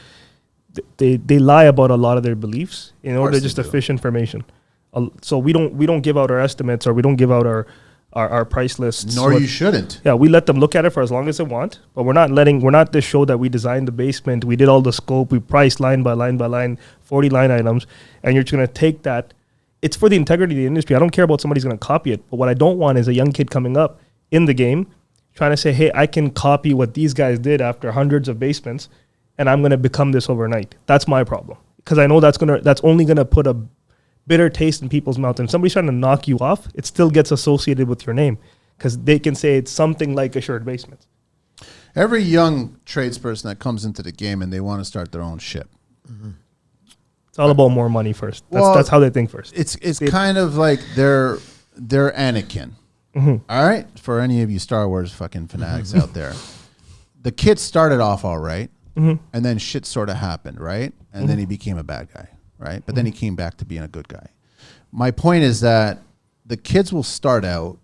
they lie about a lot of their beliefs in order just to fish information. So we don't give out our estimates, or we don't give out our price lists. Nor you shouldn't. Yeah, we let them look at it for as long as they want, but we're not this show that we designed the basement, we did all the scope, we priced line by line by line, 40 line items, and you're just going to take that. It's for the integrity of the industry. I don't care about somebody's going to copy it, but what I don't want is a young kid coming up in the game trying to say, hey, I can copy what these guys did after hundreds of basements, and I'm going to become this overnight. That's my problem, because I know that's only going to put a bitter taste in people's mouth. And if somebody's trying to knock you off, it still gets associated with your name, because they can say it's something like Assured Basements. Every young tradesperson that comes into the game and they want to start their own ship. It's all about more money first. That's how they think first. It's kind of like they're Anakin. All right? For any of you Star Wars fucking fanatics out there. The kid started off all right, and then shit sort of happened, right? And then he became a bad guy. Right? But then he came back to being a good guy. My point is that the kids will start out,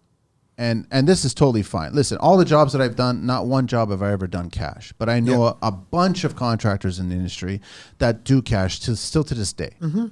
and this is totally fine. Listen, all the jobs that I've done, not one job have I ever done cash. But I know a bunch of contractors in the industry that do cash still to this day. I'm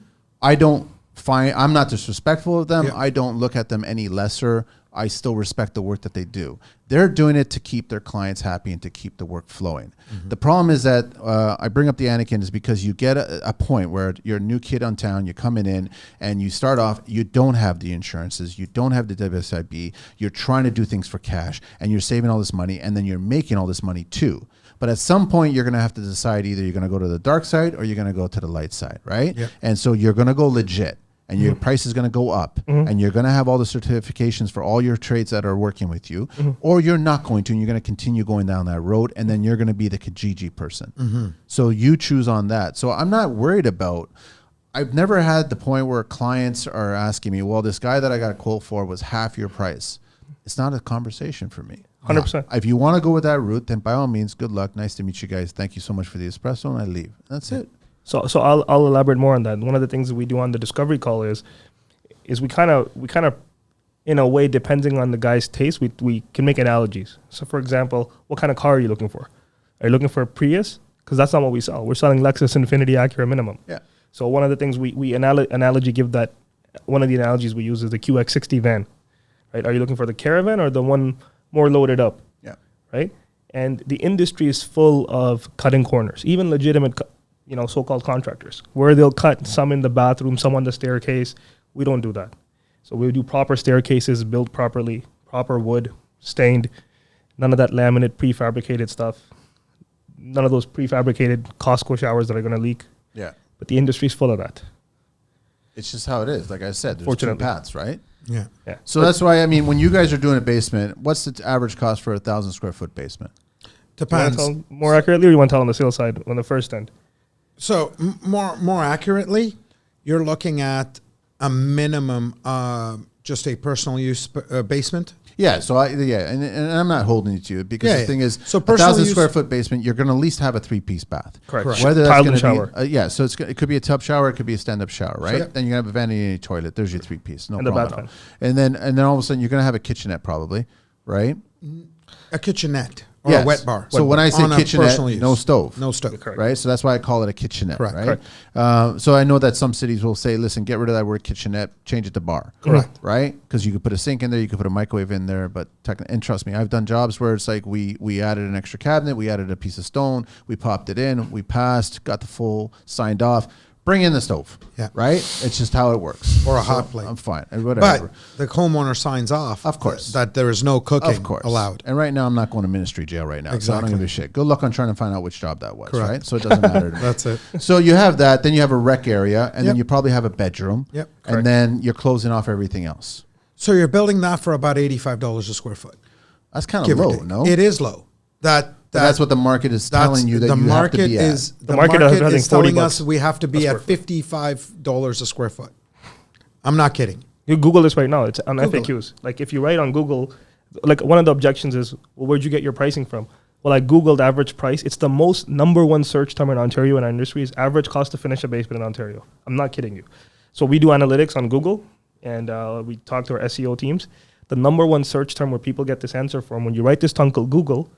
not disrespectful of them. I don't look at them any lesser. I still respect the work that they do. They're doing it to keep their clients happy and to keep the work flowing. The problem is that I bring up the Anakin is because you get a point where you're a new kid on town, you're coming in and you start off, you don't have the insurances, you don't have the WSIB, you're trying to do things for cash and you're saving all this money and then you're making all this money too. But at some point, you're going to have to decide either you're going to go to the dark side or you're going to go to the light side, right? And so you're going to go legit. And your price is going to go up, and you're going to have all the certifications for all your trades that are working with you, or you're not going to, and you're going to continue going down that road, and then you're going to be the Kijiji person. So you choose on that. So I'm not worried about, I've never had the point where clients are asking me, well, this guy that I got a quote for was half your price. It's not a conversation for me. 100%. If you want to go with that route, then by all means, good luck. Nice to meet you guys. Thank you so much for the espresso, and I leave. That's it. So I'll elaborate more on that. One of the things that we do on the discovery call is we kind of in a way, depending on the guy's taste, we can make analogies. So for example, what kind of car are you looking for? Are you looking for a Prius? Because that's not what we sell. We're selling Lexus, Infiniti, Acura, Minimum. Yeah. So one of the things we analogy give that, one of the analogies we use is the QX60 van, right? Are you looking for the Caravan or the one more loaded up? Yeah. Right. And the industry is full of cutting corners, even legitimate so-called contractors, where they'll cut some in the bathroom, some on the staircase. We don't do that. So we do proper staircases, built properly, proper wood, stained, none of that laminate prefabricated stuff, none of those prefabricated Costco showers that are going to leak. Yeah. But the industry's full of that. It's just how it is. Like I said, there's two paths, right? Yeah. So that's why, when you guys are doing a basement, what's the average cost for a 1,000 square foot basement? Depends. You want to tell more accurately, or you want to tell on the sales side on the first end? So more accurately, you're looking at a minimum, just a personal use basement. Yeah. So and I'm not holding it to you because the thing is, so 1,000 square foot basement, you're going to at least have a 3-piece bath. Correct. Whether that's going to shower. So it could be a tub shower, it could be a stand up shower, right? Sure. Then you're going to have a vanity and a toilet. There's your 3-piece. No problem. The bath. And then all of a sudden you're going to have a kitchenette probably, right? A kitchenette. Or a wet bar. So when I say kitchenette, no stove. No stove. Correct. Right? So that's why I call it a kitchenette, Correct. right? So I know that some cities will say, listen, get rid of that word kitchenette, change it to bar. Correct. Right? Because you could put a sink in there, you could put a microwave in there, but and trust me, I've done jobs where it's like we added an extra cabinet, we added a piece of stone, we popped it in, we passed, got the full, signed off. Bring in the stove, right? It's just how it works. Or a hot plate. I'm fine. Whatever. But the homeowner signs off, of course, that there is no cooking allowed. And right now, I'm not going to ministry jail right now. Exactly. So I don't give a shit. Good luck on trying to find out which job that was, right? So it doesn't matter to me. That's it. So you have that. Then you have a rec area, and then you probably have a bedroom. Yep. And then you're closing off everything else. So you're building that for about $85 a square foot. That's kind of low, no? It is low. That that's what the market is telling you that the you have to market be is at. The market is having is telling 40 us we have to be a at square $55 a square foot. I'm not kidding. You Google this right now. It's on Google FAQs. Like if you write on Google, like one of the objections is, well, where'd you get your pricing from? Well, I Googled average price. It's the most number one search term in Ontario in our industry is average cost to finish a basement in Ontario. I'm not kidding you. So we do analytics on Google and we talk to our SEO teams. The number one search term where people get this answer from, when you write this to Uncle Google,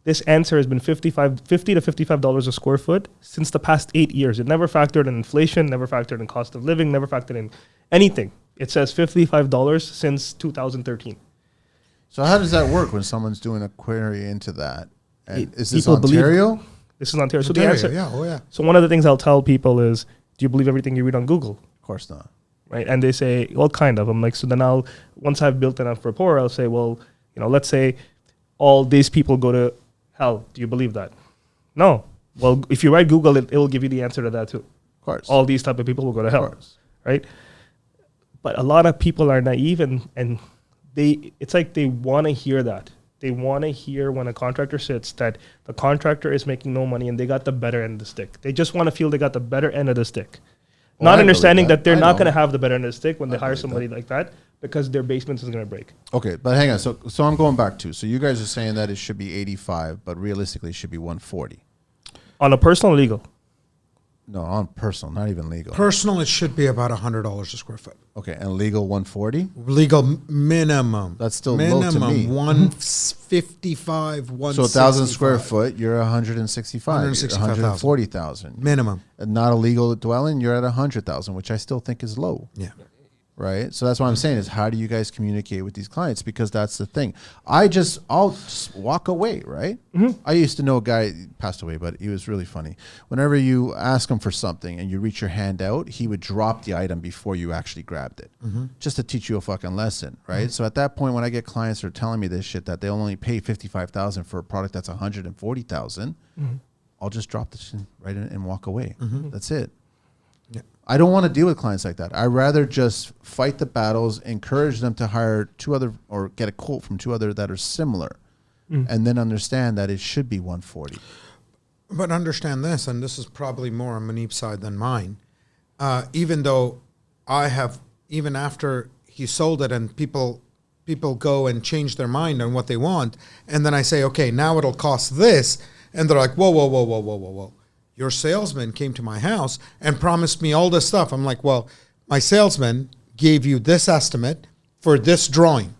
this answer has been $50 to $55 a square foot since the past 8 years. It never factored in inflation, never factored in cost of living, never factored in anything. It says $55 since 2013. So how does that work when someone's doing a query into that? And is this People believe- Ontario? This is Ontario. So Ontario, the answer, yeah, oh yeah. So one of the things I'll tell people is, do you believe everything you read on Google? Of course not. Right? And they say, well, kind of. I'm like, so then once I've built enough rapport, I'll say, well, let's say all these people go to hell. Do you believe that? No. Well, if you write Google, it will give you the answer to that too. Of course. All these type of people will go to Of hell. course. Right? But a lot of people are naive and it's like they want to hear that. They want to hear when a contractor sits that the contractor is making no money and they got the better end of the stick. They just want to feel they got the better end of the stick. Well, Not I understanding believe that they're I not know. going to have the better end of the stick when they I hire believe somebody like that because their basement is going to break. Okay, but hang on. So I'm going back to. So you guys are saying that it should be 85, but realistically it should be 140. On a personal or legal? No, on personal, not even legal. Personal, it should be about $100 a square foot. Okay, and legal 140? Legal minimum. That's still low to me. 155, 165. So 1,000 square foot, you're 165. 165,000. 140,000. Minimum. And not a legal dwelling, you're at 100,000, which I still think is low. Yeah. Right. So that's what I'm saying is how do you guys communicate with these clients? Because that's the thing. I'll just walk away. Right. I used to know a guy, he passed away, but he was really funny. Whenever you ask him for something and you reach your hand out, he would drop the item before you actually grabbed it just to teach you a fucking lesson. Right. So at that point, when I get clients that are telling me this shit, that they only pay 55,000 for a product that's 140,000, I'll just drop the shit right in and walk away. That's it. Yeah. I don't want to deal with clients like that. I'd rather just fight the battles, encourage them to hire two other or get a quote from two other that are similar, and then understand that it should be 140. But understand this, and this is probably more on Maneeb's side than mine. Even though I have, even after he sold it and people go and change their mind on what they want, and then I say, okay, now it'll cost this, and they're like, whoa, whoa, whoa, whoa, whoa, whoa, whoa. Your salesman came to my house and promised me all this stuff. I'm like, well, my salesman gave you this estimate for this drawing.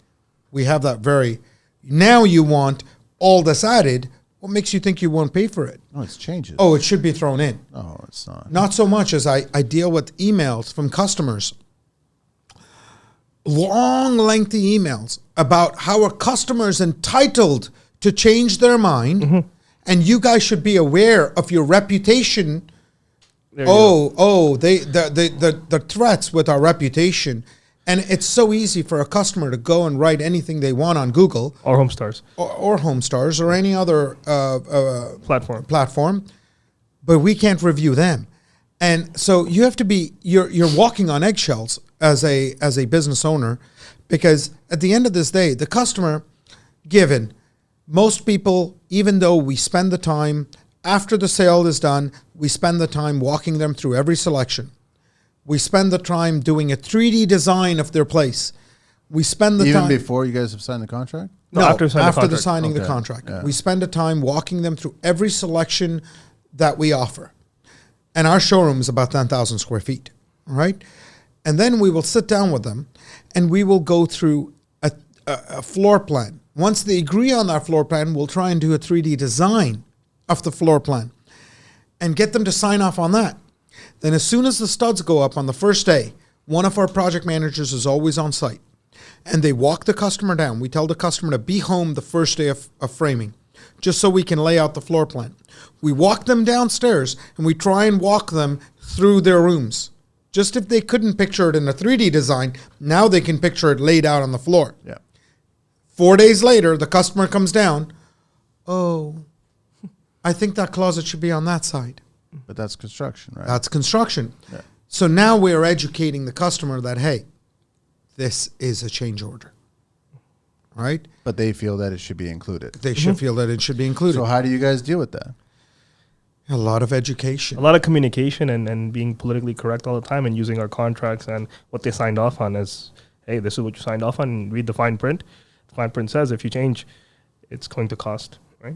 We have that now you want all this added. What makes you think you won't pay for it? No, it's changes. Oh, it should be thrown in. No, it's not. Not so much as I deal with emails from customers. Long, lengthy emails about how a customer is entitled to change their mind. And you guys should be aware of your reputation. The threats with our reputation. And it's so easy for a customer to go and write anything they want on Google. Or HomeStars. Or HomeStars or any other platform. But we can't review them. And so you have to be, you're walking on eggshells as a business owner, because at the end of this day, the customer, given, most people, even though we spend the time after the sale is done, we spend the time walking them through every selection. We spend the time doing a 3D design of their place. We spend the time... Even before you guys have signed the contract? No, after signing the Okay. contract. Yeah. We spend the time walking them through every selection that we offer. And our showroom is about 10,000 square feet, right? And then we will sit down with them and we will go through a floor plan. Once they agree on that floor plan, we'll try and do a 3D design of the floor plan and get them to sign off on that. Then as soon as the studs go up on the first day, one of our project managers is always on site. And they walk the customer down. We tell the customer to be home the first day of framing, just so we can lay out the floor plan. We walk them downstairs and we try and walk them through their rooms. Just if they couldn't picture it in a 3D design, now they can picture it laid out on the floor. Yeah. 4 days later, the customer comes down. Oh, I think that closet should be on that side. But that's construction, right? That's construction. Yeah. So now we're educating the customer that, hey, this is a change order. right? But they feel that it should be included. They should feel that it should be included. So how do you guys deal with that? A lot of education. A lot of communication and being politically correct all the time and using our contracts and what they signed off on as, hey, this is what you signed off on, and read the fine print. The fine print says if you change, it's going to cost, right?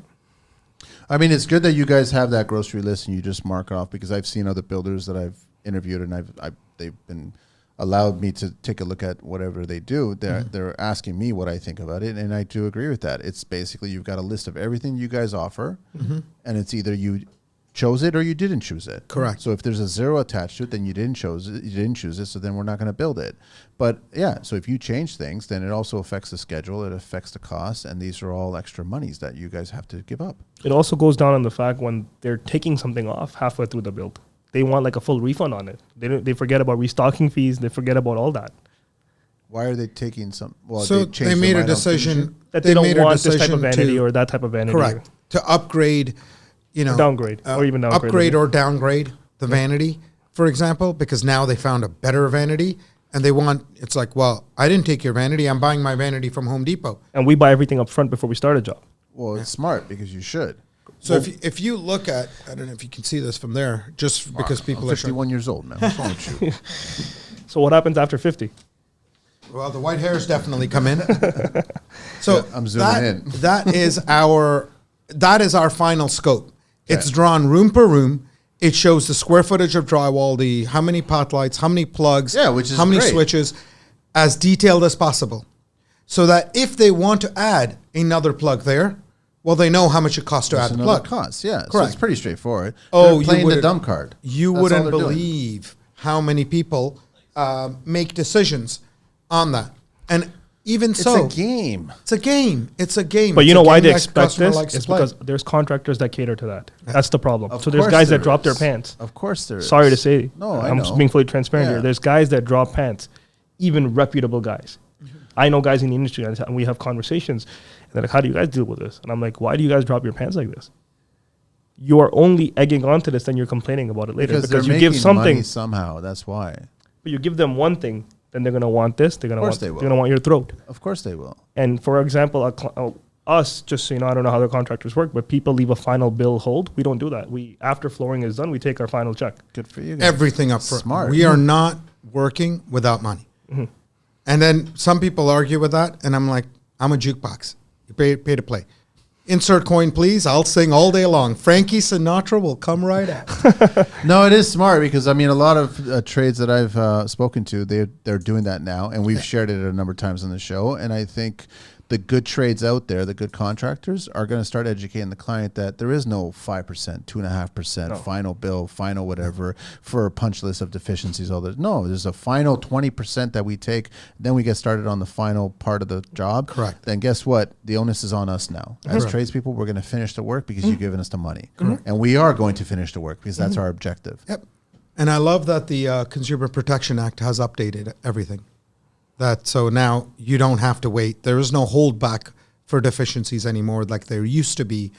I mean, it's good that you guys have that grocery list and you just mark off, because I've seen other builders that I've interviewed and they've been allowed me to take a look at whatever they do. They're asking me what I think about it, and I do agree with that. It's basically you've got a list of everything you guys offer, and it's either you chose it or you didn't choose it. Correct. So if there's a 0 attached to it, then you didn't choose it, so then we're not going to build it. But yeah, so if you change things, then it also affects the schedule, it affects the cost, and these are all extra monies that you guys have to give up. It also goes down on the fact when they're taking something off halfway through the build. They want like a full refund on it. They forget about restocking fees. They forget about all that. Why are they taking some? Well, So changed they their made a mind on decision That they don't made a want this type decision of vanity to- or that type of vanity. correct, to upgrade, Downgrade, or even downgrade upgrade the- or downgrade the vanity, for example, because now they found a better vanity, and they want. It's like, well, I didn't take your vanity. I'm buying my vanity from Home Depot. And we buy everything up front before we start a job. Well, it's smart because you should. So if you look at, I don't know if you can see this from there, just because people I'm are showing. 51 years old, man. What's wrong with you? So what happens after 50? Well, the white hairs definitely come in. So Yeah, I'm zooming in. That is our final scope. It's drawn room per room. It shows the square footage of drywall, how many pot lights, how many plugs, which is how many great. switches, as detailed as possible, so that if they want to add another plug there, well, they know how much it costs to That's add the another plug. cost, yeah. So Correct. it's pretty straightforward. Oh, They're playing the wouldn't- dumb card. You That's all wouldn't they're doing. believe how many people make decisions on that, and even It's so, a game. It's a game. It's a game. But It's you a know why game they that expect customer this? likes to It's play. because there's contractors that cater to that. That's the problem. Of So there's course guys there that drop their is. pants. Of course there is. Sorry to say. No, I'm I just know. being fully transparent here. Yeah. There's guys that drop pants, even reputable guys. I know guys in the industry, and we have conversations. And they're like, how do you guys deal with this? And I'm like, why do you guys drop your pants like this? You are only egging onto this, then you're complaining about it later. Because they're you making give something, money somehow. That's why. but you give them one thing, then they're going to want this. They're going course they will. to want your throat. Of course they will. And for example, us, just so you know, I don't know how the contractors work, but people leave a final bill hold. We don't do that. After flooring is done, we take our final check. Good for you guys. Everything up front. Smart. We are not working without money. And then some people argue with that, and I'm like, I'm a jukebox. You pay to play. Insert coin, please. I'll sing all day long. Frankie Sinatra will come right out. No, it is smart because, I mean, a lot of trades that I've spoken to, they're doing that now, and we've shared it a number of times on the show, and I think the good trades out there, the good contractors, are going to start educating the client that there is no 5%, 2.5% final bill, final whatever for a punch list of deficiencies. All that. No, there's a final 20% that we take. Then we get started on the final part of the job. Correct. Then guess what? The onus is on us now. As Correct. tradespeople, we're going to finish the work because you've given us the money. And we are going to finish the work because that's our objective. Yep. And I love that the Consumer Protection Act has updated everything. So now you don't have to wait. There is no holdback for deficiencies anymore like there used to be.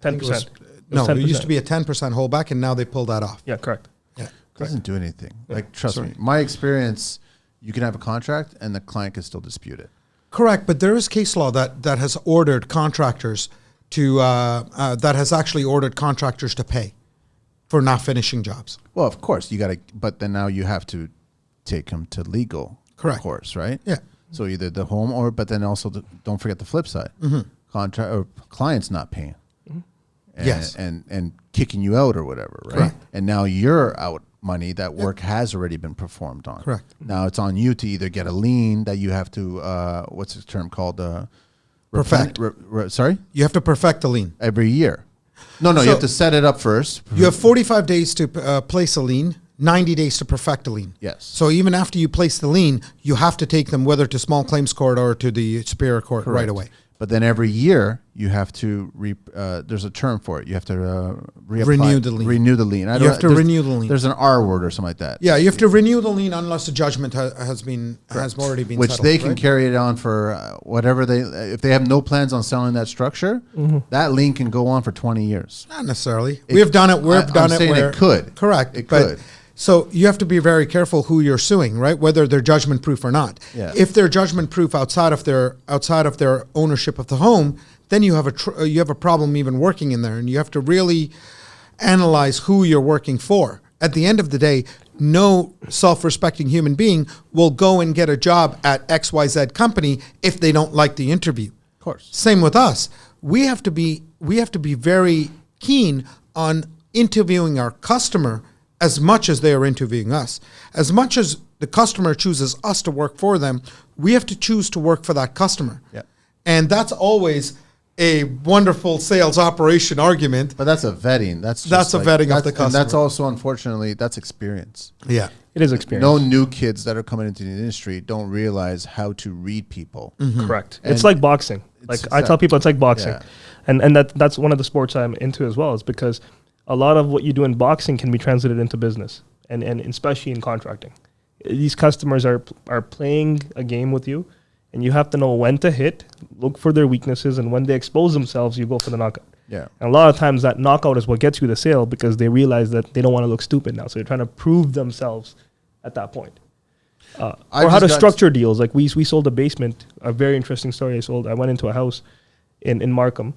10%. No, there used to be a 10% holdback, and now they pulled that off. Yeah, correct. Yeah. Doesn't do anything. Like, trust me. My experience, you can have a contract and the client can still dispute it. Correct, but there is case law that has ordered contractors to that has actually ordered contractors to pay for not finishing jobs. Well, of course, you got to, but then now you have to take them to legal. Correct. Of course, right? Yeah. So either the home but then also don't forget the flip side. Contract or client's not paying. And, Yes. and kicking you out or whatever, right? Correct. And now you're out money that work has already been performed on. Correct. Now it's on you to either get a lien that you have to, what's the term called? Perfect. Sorry? You have to perfect the lien. Every year. No, you So- have to set it up first. You have 45 days to place a lien, 90 days to perfect a lien. Yes. So even after you place the lien, you have to take them whether to small claims court or to the Superior Court right Correct. away. But then every year you have to there's a term for it. You have to reapply, Renew the lien. Renew the lien. You have to renew the lien. There's an R word or something like that. Yeah, you have to renew the lien unless the judgment has already been Which settled, they can right? carry it on for whatever if they have no plans on selling that structure, that lien can go on for 20 years. Not necessarily. We've done it. We've I'm done it saying where it could. Correct. It but could. So you have to be very careful who you're suing, right? Whether they're judgment proof or not. Yeah. If they're judgment proof outside of their ownership of the home, then you have a problem even working in there, and you have to really analyze who you're working for. At the end of the day, no self-respecting human being will go and get a job at XYZ company if they don't like the interview. Of course. Same with us. We have to be very keen on interviewing our customer as much as they are interviewing us. As much as the customer chooses us to work for them, we have to choose to work for that customer. Yeah. And that's always a wonderful sales operation argument. But that's a vetting. That's a vetting of the customer. And that's also, unfortunately, that's experience. Yeah. It is experience. No new kids that are coming into the industry don't realize how to read people. Correct. And it's like boxing. Like I tell people, it's like boxing, Yeah. and that's one of the sports I'm into as well. Is because a lot of what you do in boxing can be translated into business, and especially in contracting. These customers are playing a game with you, and you have to know when to hit, look for their weaknesses, and when they expose themselves, you go for the knockout. Yeah. And a lot of times that knockout is what gets you the sale because they realize that they don't want to look stupid now, so they're trying to prove themselves at that point. Or how to structure deals. Like we sold a basement, a very interesting story I went into a house in Markham,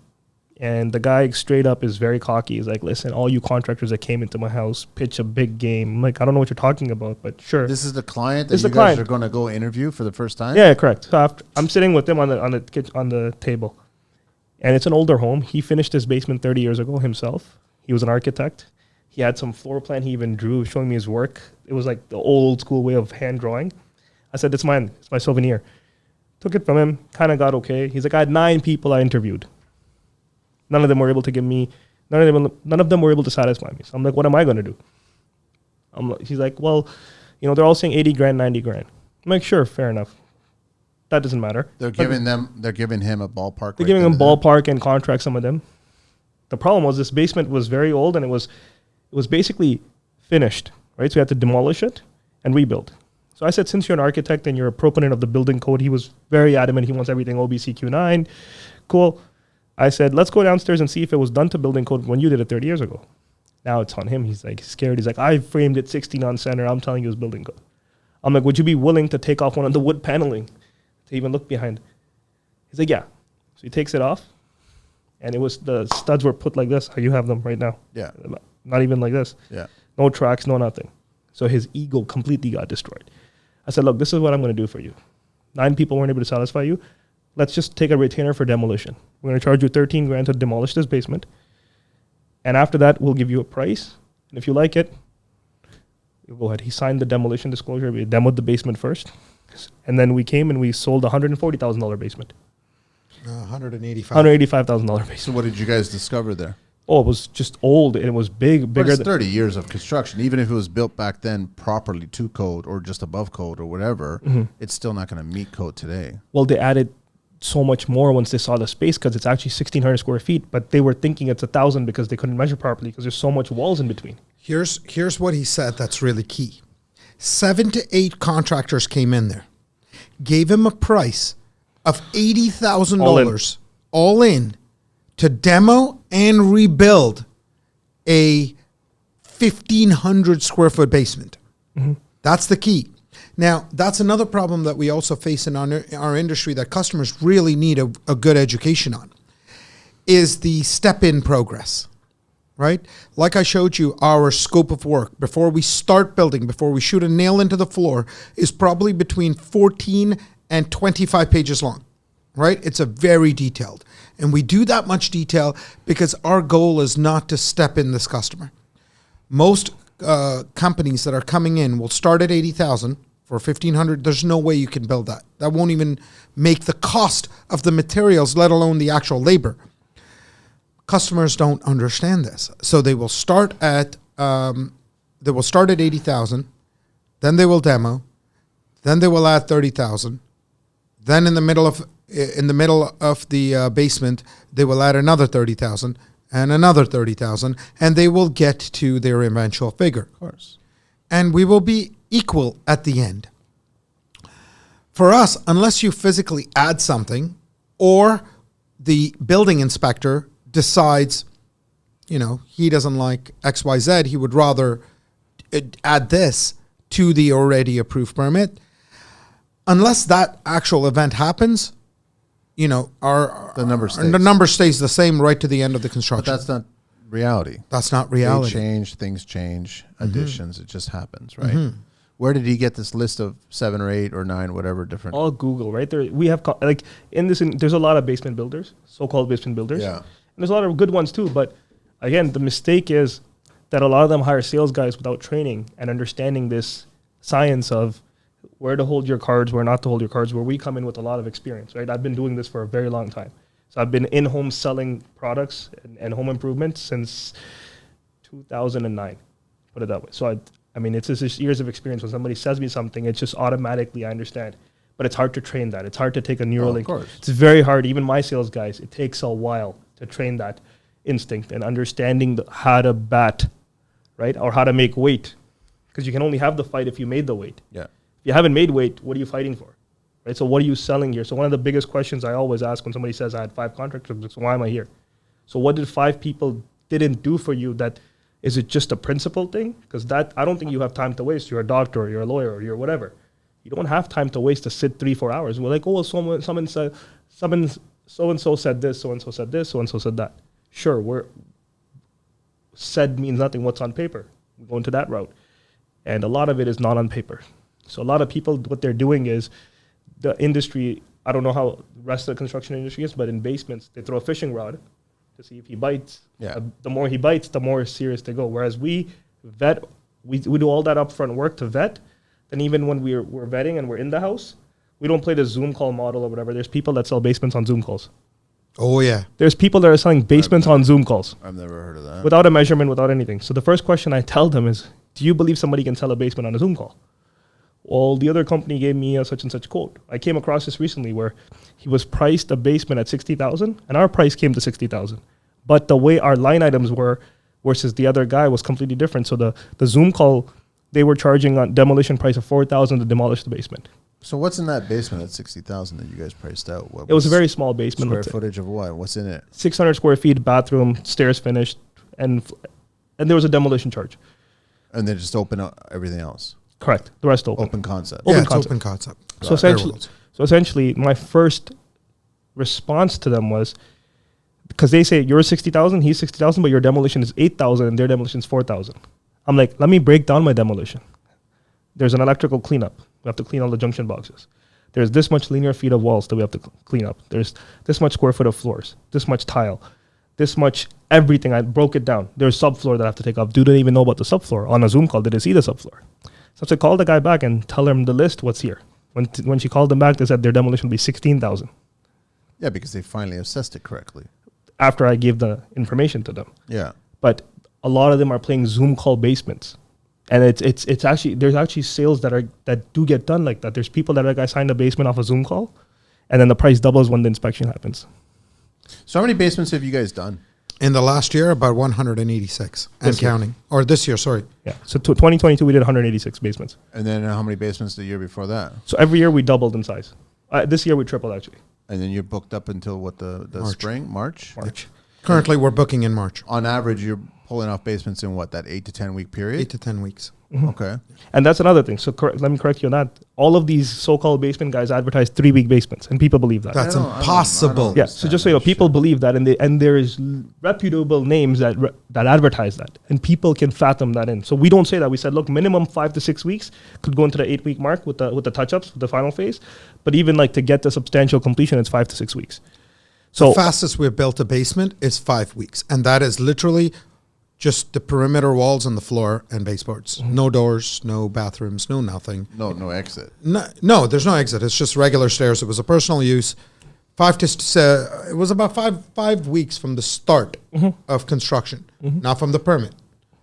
and the guy straight up is very cocky. He's like, listen, all you contractors that came into my house pitch a big game. I'm like, I don't know what you're talking about, but sure. This is the client that This is you the guys client. are going to go interview for the first time? Yeah, correct. So I'm sitting with him on the table, and it's an older home. He finished his basement 30 years ago himself. He was an architect. He had some floor plan he even drew, showing me his work. It was like the old school way of hand drawing. I said, it's mine. It's my souvenir. Took it from him, kind of got okay. He's like, I had 9 people I interviewed. None of them were able to give me, none of them were able to satisfy me. So I'm like, what am I going to do? He's like, well, they're all saying 80 grand, 90 grand. I'm like, sure, fair enough. That doesn't matter. They're giving him a ballpark. They're giving him ballpark and contract, some of them. The problem was this basement was very old, and it was basically finished, right? So we had to demolish it and rebuild. So I said, since you're an architect and you're a proponent of the building code, he was very adamant. He wants everything OBCQ9. Cool. I said, let's go downstairs and see if it was done to building code when you did it 30 years ago. Now it's on him. He's like scared. He's like, I framed it 16 on center. I'm telling you it's building code. I'm like, would you be willing to take off one of the wood paneling to even look behind? He's like, yeah. So he takes it off, and the studs were put like this, how you have them right now. Yeah. Not even like this. Yeah. No tracks, no nothing. So his ego completely got destroyed. I said, look, this is what I'm going to do for you. 9 people weren't able to satisfy you. Let's just take a retainer for demolition. We're going to charge you 13 grand to demolish this basement. And after that, we'll give you a price. And if you like it, you'll go ahead. He signed the demolition disclosure. We demoed the basement first. And then we came and we sold a $140,000 basement. $185,000 basement. So what did you guys discover there? Oh, it was just old, and it was bigger. But it's 30 years of construction. Even if it was built back then properly to code or just above code or whatever, it's still not going to meet code today. Well, they added so much more once they saw the space because it's actually 1,600 square feet, but they were thinking it's 1,000 because they couldn't measure properly because there's so much walls in between. Here's what he said that's really key. 7 to 8 contractors came in there, gave him a price of $80,000 all in to demo and rebuild a 1,500 square foot basement. That's the key. Now, that's another problem that we also face in our industry that customers really need a good education on, is the step-in progress, right? Like I showed you, our scope of work before we start building, before we shoot a nail into the floor, is probably between 14 and 25 pages long, right? It's a very detailed. And we do that much detail because our goal is not to step in this customer. Most companies that are coming in will start at 80,000 for 1,500. There's no way you can build that. That won't even make the cost of the materials, let alone the actual labor. Customers don't understand this, so they will start at 80,000, then they will demo, then they will add 30,000, then in the middle of the basement they will add another 30,000 and another 30,000, and they will get to their eventual figure. Of course. And we will be equal at the end. For us, unless you physically add something or the building inspector decides, he doesn't like XYZ, he would rather add this to the already approved permit. Unless that actual event happens, you know, The number stays. the number stays the same right to the end of the But construction. that's not reality. That's not They reality. change, things change, additions. It just happens, right? Where did he get this list of 7 or 8 or 9, whatever different? All Google, right? There, we have like there's a lot of basement builders, so-called basement builders. Yeah. And there's a lot of good ones too. But again, the mistake is that a lot of them hire sales guys without training and understanding this science of where to hold your cards, where not to hold your cards, where we come in with a lot of experience, right? I've been doing this for a very long time. So I've been in-home selling products and home improvement since 2009, put it that way. So I mean, it's just years of experience. When somebody says me something, it's just automatically I understand. But it's hard to train that. It's hard to take a neural link. course. It's very hard. Even my sales guys, it takes a while to train that instinct and understanding how to bat, right? Or how to make weight. Because you can only have the fight if you made the weight. Yeah. If you haven't made weight, what are you fighting for? Right? So what are you selling here? So one of the biggest questions I always ask when somebody says I had 5 contractors, so why am I here? So what did 5 people didn't do for you? That is it just a principle thing? Because that I don't think you have time to waste. You're a doctor, or you're a lawyer, or you're whatever. You don't have time to waste to sit 3-4 hours. And we're like, oh, well, someone said, so and so said this, so and so said this, so and so said that. Sure, said means nothing. What's on paper? We go into that route, and a lot of it is not on paper. So a lot of people, what they're doing is the industry. I don't know how the rest of the construction industry is, but in basements, they throw a fishing rod to see if he bites. Yeah. The more he bites, the more serious they go. Whereas we vet, we do all that upfront work to vet. Then even when we're vetting and we're in the house, we don't play the Zoom call model or whatever. There's people that sell basements on Zoom calls. Oh yeah. There's people that are selling basements on Zoom calls I've never heard of that. without a measurement, without anything. So the first question I tell them is, do you believe somebody can sell a basement on a Zoom call? Well, the other company gave me a such and such quote. I came across this recently where he was priced a basement at 60,000 and our price came to 60,000. But the way our line items were versus the other guy was completely different. So the Zoom call, they were charging a demolition price of 4,000 to demolish the basement. So what's in that basement at 60,000 that you guys priced out? It was a very small basement. square let's say. footage of what? What's in it? 600 square feet, bathroom, stairs finished, and there was a demolition charge. And then just open up everything else. Correct. The rest open. Open concept. Open Yeah, it's concept. open concept. So essentially, my first response to them was, because they say you're 60,000, he's 60,000, but your demolition is 8,000 and their demolition is 4,000. I'm like, let me break down my demolition. There's an electrical cleanup. We have to clean all the junction boxes. There's this much linear feet of walls that we have to clean up. There's this much square foot of floors, this much tile, this much everything. I broke it down. There's subfloor that I have to take off. Dude didn't even know about the subfloor. On a Zoom call, did they see the subfloor? So I have to call the guy back and tell him the list, what's here. When she called them back, they said their demolition would be 16,000 Yeah, because they finally assessed it correctly. after I gave the information to them. Yeah. But a lot of them are playing Zoom call basements. And it's actually, there's actually sales that do get done like that. There's people that like, I signed a basement off a Zoom call, and then the price doubles when the inspection happens. So how many basements have you guys done? In the last year, about 186 and This year. counting. Or this year, sorry. Yeah. So 2022, we did 186 basements. And then how many basements the year before that? So every year we doubled in size. This year we tripled actually. And then you're booked up until what, the March. spring, March? March. Currently, we're booking in March. On average, you're pulling off basements in what, that 8 to 10 week period? 8 to 10 weeks. Okay. And that's another thing. So let me correct you on that. All of these so-called basement guys advertise 3-week basements, and people believe that. That's I don't impossible. Yeah. So just so you know, people believe that, and there is reputable names that advertise that, and people can fathom that in. So we don't say that. We said, look, minimum 5 to 6 weeks could go into the 8-week mark with the touch-ups, the final phase. But even like to get to substantial completion, it's 5 to 6 weeks. So The fastest we've built a basement is 5 weeks. And that is literally just the perimeter walls on the floor and baseboards. No doors, no bathrooms, no nothing. No exit. No, there's no exit. It's just regular stairs. It was a personal use. It was about five weeks from the start of construction, not from the permit.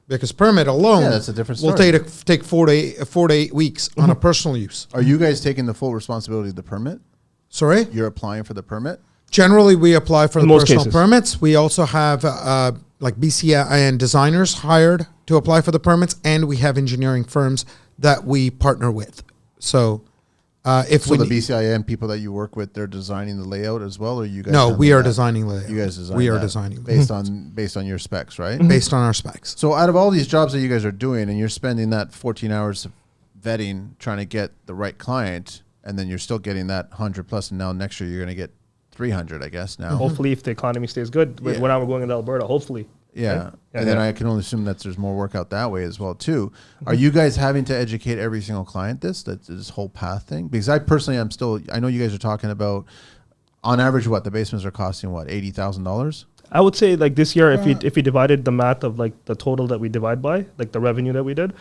Because permit alone Yeah, that's a different will story. take 4 to 8 weeks on a personal use. Are you guys taking the full responsibility of the permit? Sorry? You're applying for the permit? Generally, we apply for In the most personal cases. permits. We also have like BCI designers hired to apply for the permits, and we have engineering firms that we partner with. So If So we the BCIM people that you work with, they're designing the layout as well, or you guys? no, we handle are that? designing layout. You guys design. We are that designing based on your specs, right? based on our specs. So out of all these jobs that you guys are doing, and you're spending that 14 hours of vetting, trying to get the right client, and then you're still getting that 100 plus, and now next year you're going to get 300, I guess now. Hopefully, if the economy stays good, Yeah. when we're going into Alberta, hopefully. Yeah. Right? Yeah, And then yeah. I can only assume that there's more work out that way as well too. Are you guys having to educate every single client this whole path thing? Because I personally am still, I know you guys are talking about on average what the basements are costing, what, $80,000? I would say like this year, if you divided the math of like the total that we divide by, like the revenue that we did,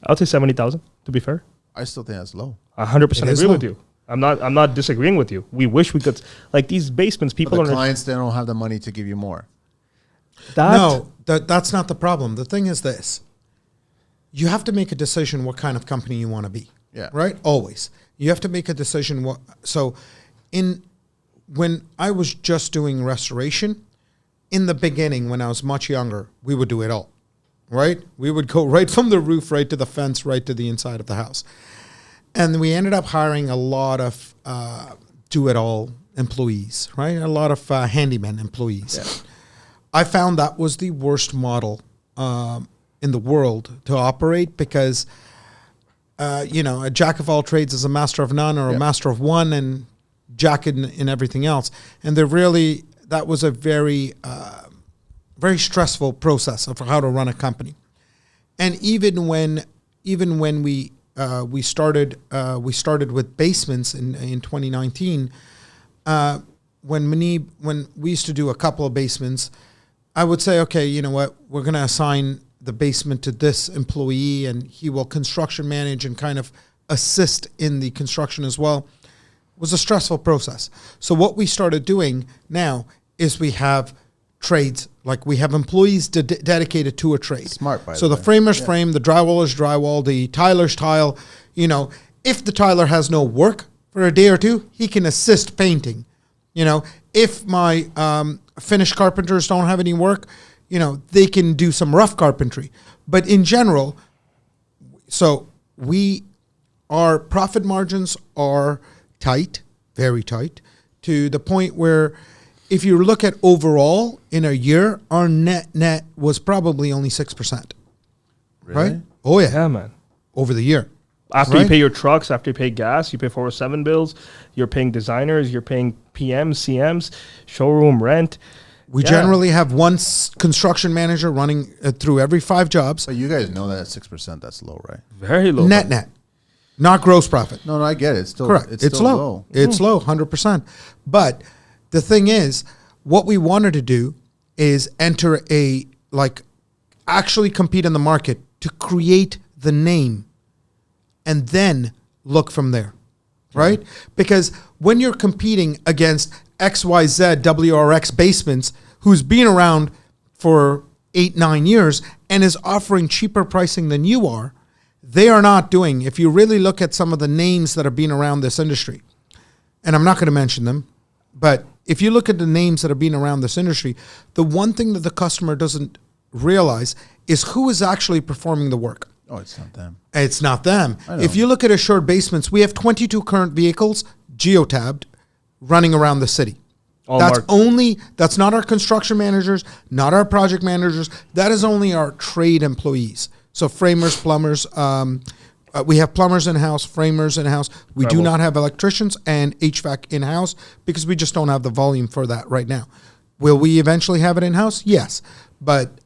I would say 70,000. To be fair, I still think that's low. 100% It is agree with low. you. I'm not disagreeing with you. We wish we could, like these basements. But People the don't. clients, they don't have the money to give you more. No, that's not the problem. The thing is this. You have to make a decision what kind of company you want to be. Yeah. Right? Always. You have to make a decision when I was just doing restoration, in the beginning when I was much younger, we would do it all. Right? We would go right from the roof right to the fence, right to the inside of the house. And we ended up hiring a lot of do-it-all employees, right? A lot of handyman employees. Yeah. I found that was the worst model in the world to operate because, a jack of all trades is a master of none or a master of one and jack in everything else. And that was a very, very stressful process of how to run a company. And even when we started with basements in 2019, when we used to do a couple of basements, I would say, okay, you know what, we're going to assign the basement to this employee and he will construction manage and kind of assist in the construction as well. It was a stressful process. So what we started doing now is we have trades, like we have employees dedicated to a trade. Smart, by So the the way. framers Yeah. frame, the drywallers drywall, the tilers tile. If the tiler has no work for a day or two, he can assist painting. If my finished carpenters don't have any work, they can do some rough carpentry. But in general, so our profit margins are tight, very tight, to the point where if you look at overall in a year, our net was probably only 6%. Really? Right? Oh yeah. Yeah, man. Over the year. After you Right? pay your trucks, after you pay gas, you pay 407 bills, you're paying designers, you're paying PMs, CMs, showroom rent. We Yeah. generally have one construction manager running through every 5 jobs. But you guys know that at 6%, that's low, right? Very low. Net, not gross profit. No, I get it. It's still Correct. It's, It's still low. It's low, 100%. But the thing is, what we wanted to do is enter actually compete in the market to create the name and then look from there, right? Because when you're competing against XYZ WRX Basements, who's been around for 8-9 years and is offering cheaper pricing than you are, they are not doing. If you really look at some of the names that have been around this industry, and I'm not going to mention them, but if you look at the names that have been around this industry, the one thing that the customer doesn't realize is who is actually performing the work. Oh, it's not them. It's not them. I know. If you look at Assured Basements, we have 22 current vehicles geotabbed running around the city. All That's marked. that's not our construction managers, not our project managers. That is only our trade employees. So framers, plumbers, we have plumbers in-house, framers in-house. We do Drywall. not have electricians and HVAC in-house because we just don't have the volume for that right now. Will we eventually have it in-house? Yes. But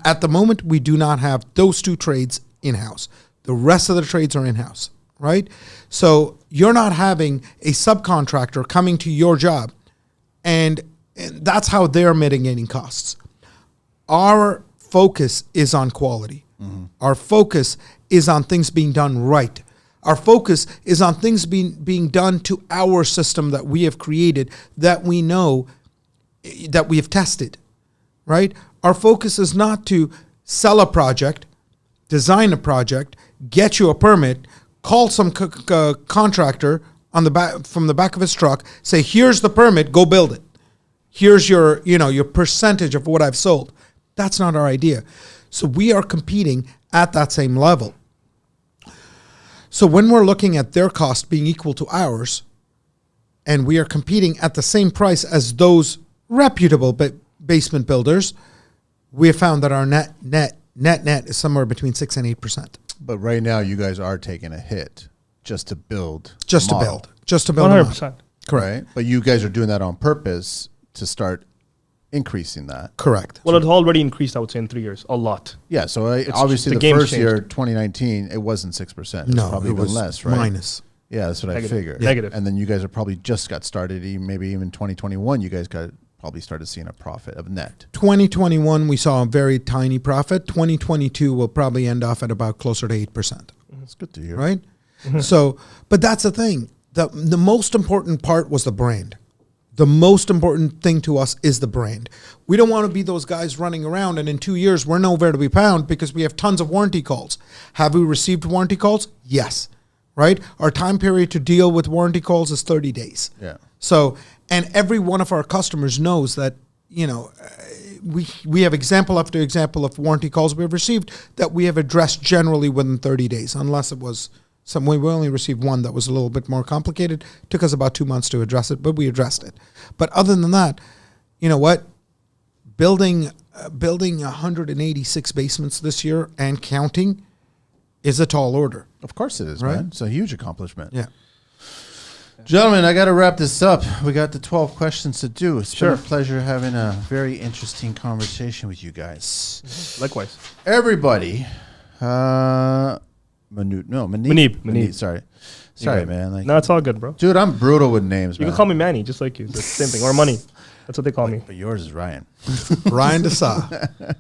at the moment, we do not have those 2 trades in-house. The rest of the trades are in-house, right? So you're not having a subcontractor coming to your job, and that's how they're mitigating costs. Our focus is on quality. Our focus is on things being done right. Our focus is on things being done to our system that we have created, that we know, that we have tested, right? Our focus is not to sell a project, design a project, get you a permit, call some contractor on the back from the back of his truck, say, "Here's the permit, go build it. Here's your percentage of what I've sold." That's not our idea. So we are competing at that same level. So when we're looking at their cost being equal to ours, and we are competing at the same price as those reputable basement builders, we have found that our net is somewhere between 6 and 8%. But right now, you guys are taking a hit just to build. Just a to model, build. Just to build. 100%. Correct. Right? But you guys are doing that on purpose to start increasing that. Correct. Well, it's already increased, I would say, in 3 years. A lot. Yeah. So obviously, the the game's first year, changed. 2019, it wasn't 6%. No, probably it even was less, right? minus. Yeah, that's what Negative. I figured. Yeah. Negative. And then you guys are probably just got started. Maybe even 2021, you guys probably started seeing a profit of net. 2021, we saw a very tiny profit. 2022 will probably end off at about closer to 8%. That's good to hear. Right? So, but that's the thing. The most important part was the brand. The most important thing to us is the brand. We don't want to be those guys running around and in 2 years we're nowhere to be found because we have tons of warranty calls. Have we received warranty calls? Yes. Right? Our time period to deal with warranty calls is 30 days. Yeah. So, and every one of our customers knows that, we have example after example of warranty calls we've received that we have addressed generally within 30 days, unless it was we only received one that was a little bit more complicated. Took us about 2 months to address it, but we addressed it. But other than that, you know what? Building 186 basements this year and counting is a tall order. Of course it is, Right? man. It's a huge accomplishment. Yeah. Gentlemen, I got to wrap this up. We got the 12 questions to do. It's Sure. been a pleasure having a very interesting conversation with you guys. Likewise. Everybody, Maneeb. Maneeb. Sorry, Yeah. man. No, it's all good, bro. Dude, I'm brutal with names, You man. can call me Manny, just like you. It's the same thing. Or Money. That's what they call me. But yours is Ryan. Ryan Desa.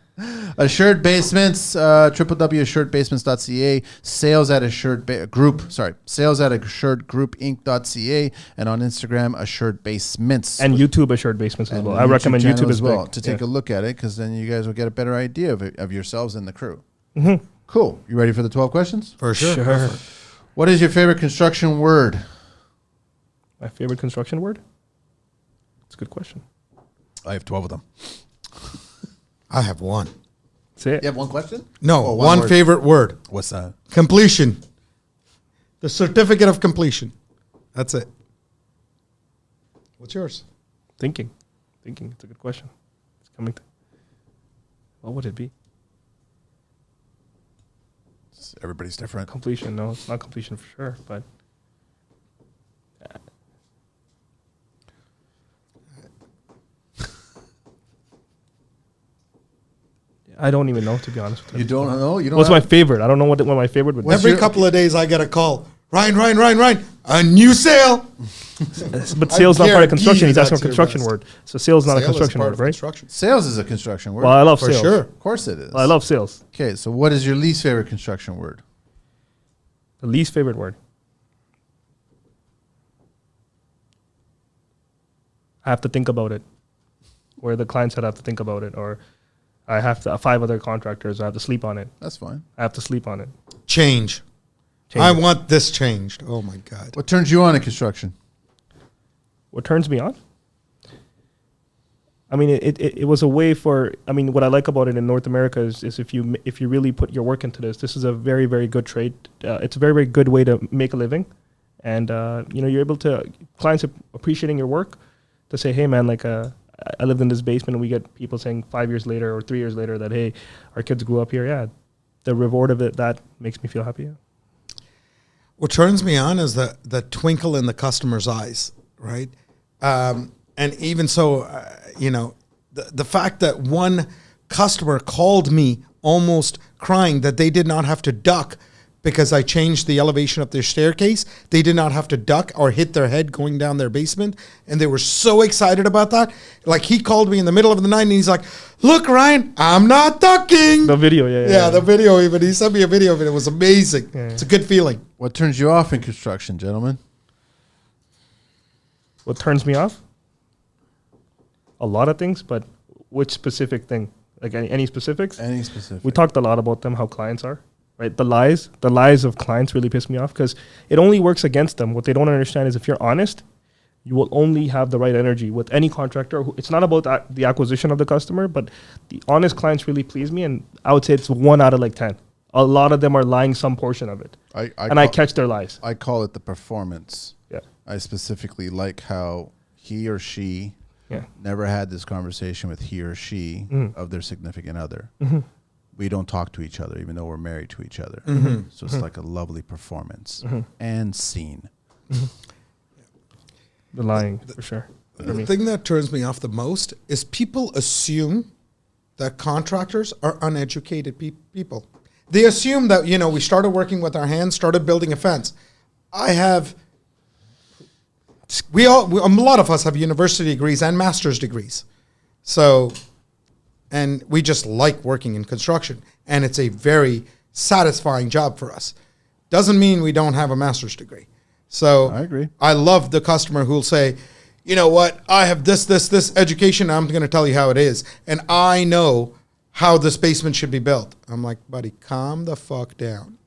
Assured Basements, www.assuredbasements.ca, sales at assuredgroup.inc.ca, and on Instagram, Assured Basements. And YouTube Assured Basements as And well. the I recommend channel YouTube as well. to take a look at it, because then you guys will get a better idea of yourselves and the crew. Mm-hmm. Cool. You ready for the 12 questions? For sure. Sure. What is your favorite construction word? My favorite construction word? It's a good question. I have 12 of them. I have one. That's it. You have one question? No, Oh, one word. favorite word. What's that? Completion. The certificate of completion. That's it. What's yours? Thinking. It's a good question. It's coming to. What would it be? Everybody's different. Completion. No, it's not completion for sure, but. I don't even know, to be honest with you. You don't know? You don't What's have- my favorite? I don't know what my favorite would be. What's Every your- couple of days I get a call. Ryan, a new sale. But sales not part of construction. He's asking that's for construction your word. So sales not a Sale is construction part word, of right? construction. Sales is a construction word. Well, I love For sales. sure. Of course it is. I love sales. Okay, so what is your least favorite construction word? The least favorite word. I have to think about it. Where the client said I have to think about it, or I have to 5 other contractors. I have to sleep on it. That's fine. I have to sleep on it. Change. Change I it. want this changed. Oh my God. What turns you on in construction? What turns me on? I mean, it was a way for. I mean, what I like about it in North America is if you really put your work into this is a very, very good trade. It's a very, very good way to make a living, and you're able to clients appreciating your work. To say, hey man, like I lived in this basement, and we get people saying 5 years later or 3 years later that, hey, our kids grew up here. Yeah, the reward of it, that makes me feel happy. Yeah. What turns me on is the twinkle in the customer's eyes, right? And even so, the fact that one customer called me almost crying that they did not have to duck because I changed the elevation of their staircase. They did not have to duck or hit their head going down their basement. And they were so excited about that. Like, he called me in the middle of the night and he's like, look, Ryan, I'm not ducking. The video, yeah. The video even. He sent me a video of it. It was amazing. Yeah. It's a good feeling. What turns you off in construction, gentlemen? What turns me off? A lot of things, but which specific thing? Like any specifics? Any specific? We talked a lot about them, how clients are, right? The lies of clients really piss me off because it only works against them. What they don't understand is if you're honest, you will only have the right energy with any contractor. It's not about the acquisition of the customer, but the honest clients really please me. And I would say it's 1 out of like 10. a lot of them are lying some portion of it. I catch their lies. I call it the performance. Yeah. I specifically like how he or she never had this conversation with he or she of their significant other. We don't talk to each other, even though we're married to each other. So it's like a lovely performance and scene. The lying, for sure. The thing that turns me off the most is people assume that contractors are uneducated people. They assume that, we started working with our hands, started building a fence. A lot of us have university degrees and master's degrees. So, and we just like working in construction, and it's a very satisfying job for us. Doesn't mean we don't have a master's degree. So I agree. I love the customer who'll say, you know what, I have this education, I'm going to tell you how it is. And I know how this basement should be built. I'm like, buddy, calm the fuck down.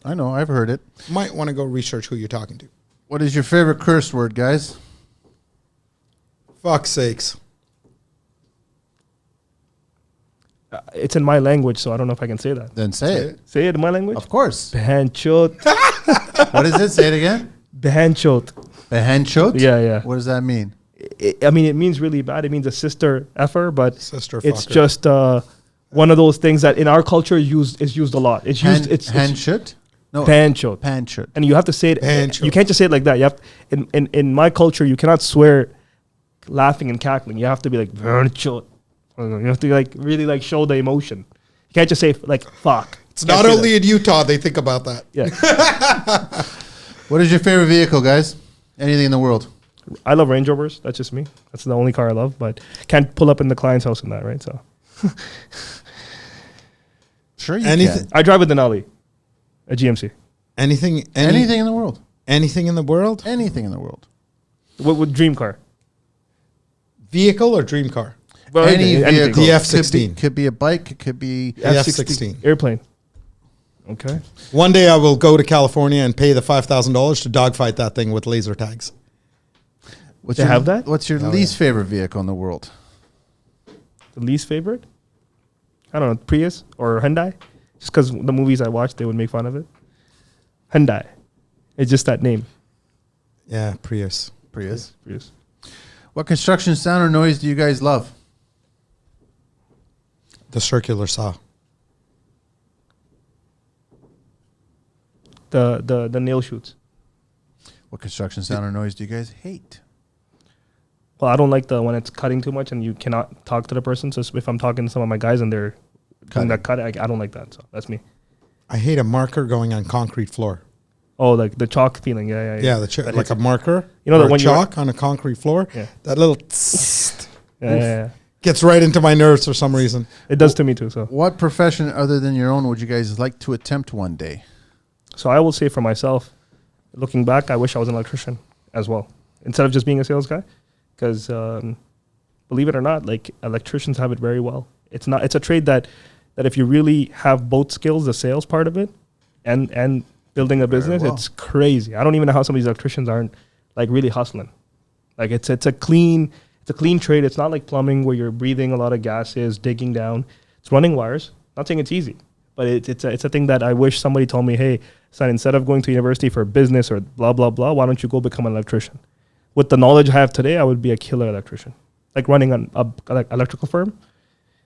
I know, I've heard it. Might want to go research who you're talking to. What is your favorite curse word, guys? Fuck's sakes. It's in my language, so I don't know if I can say that. Then say it. Say it in my language? Of course. Behanchot. What is it? Say it again. Behanchot. Behenchot? Yeah. What does that mean? I mean, it means really bad. It means a sister effer, but Sister it's fucker. just one of those things that in our culture is used a lot. It's used. It's Henchot? No. Panchot. Panchot. And you have to say it. Panchot. You can't just say it like that. You have in my culture, you cannot swear laughing and cackling. You have to be like Panchot. You have to really show the emotion. You can't just say like fuck. It's not only in Utah they think about that. Yeah. What is your favorite vehicle, guys? Anything in the world? I love Range Rovers. That's just me. That's the only car I love, but can't pull up in the client's house in that, right? So Sure you Anything- can. I drive with Denali, a GMC. Anything Anything in the world. Anything in the world? Anything in the world. What dream car? Vehicle or dream car? Well, Any anything. vehicle. The F-16. Could be a bike. It could be... The F-16. Airplane. Okay. One day I will go to California and pay the $5,000 to dogfight that thing with laser tags. What's They have that? What's your least favorite vehicle in the world? The least favorite? I don't know, Prius or Hyundai? Just because the movies I watched, they would make fun of it. Hyundai. It's just that name. Yeah, Prius. Prius. Prius. What construction sound or noise do you guys love? The circular saw. The nail shoots. What construction sound or noise do you guys hate? Well, I don't like the when it's cutting too much and you cannot talk to the person. So if I'm talking to some of my guys and they're doing that cut, I don't like that. So that's me. I hate a marker going on concrete floor. Oh, like the chalk feeling. Yeah. Yeah, That like hits a it. marker. You know or that when you're- chalk on a concrete floor. Yeah. That little Yeah. gets right into my nerves for some reason. It does to me too. What profession other than your own would you guys like to attempt one day? So I will say for myself, looking back, I wish I was an electrician as well, instead of just being a sales guy. Because believe it or not, like electricians have it very well. It's a trade that if you really have both skills, the sales part of it and building a business, well. it's crazy. I don't even know how some of these electricians aren't like really hustling. Like it's a clean trade. It's not like plumbing where you're breathing a lot of gases, digging down. It's running wires. Not saying it's easy, but it's a thing that I wish somebody told me, hey, son, instead of going to university for business or blah, blah, blah, why don't you go become an electrician? With the knowledge I have today, I would be a killer electrician. Like running an electrical firm,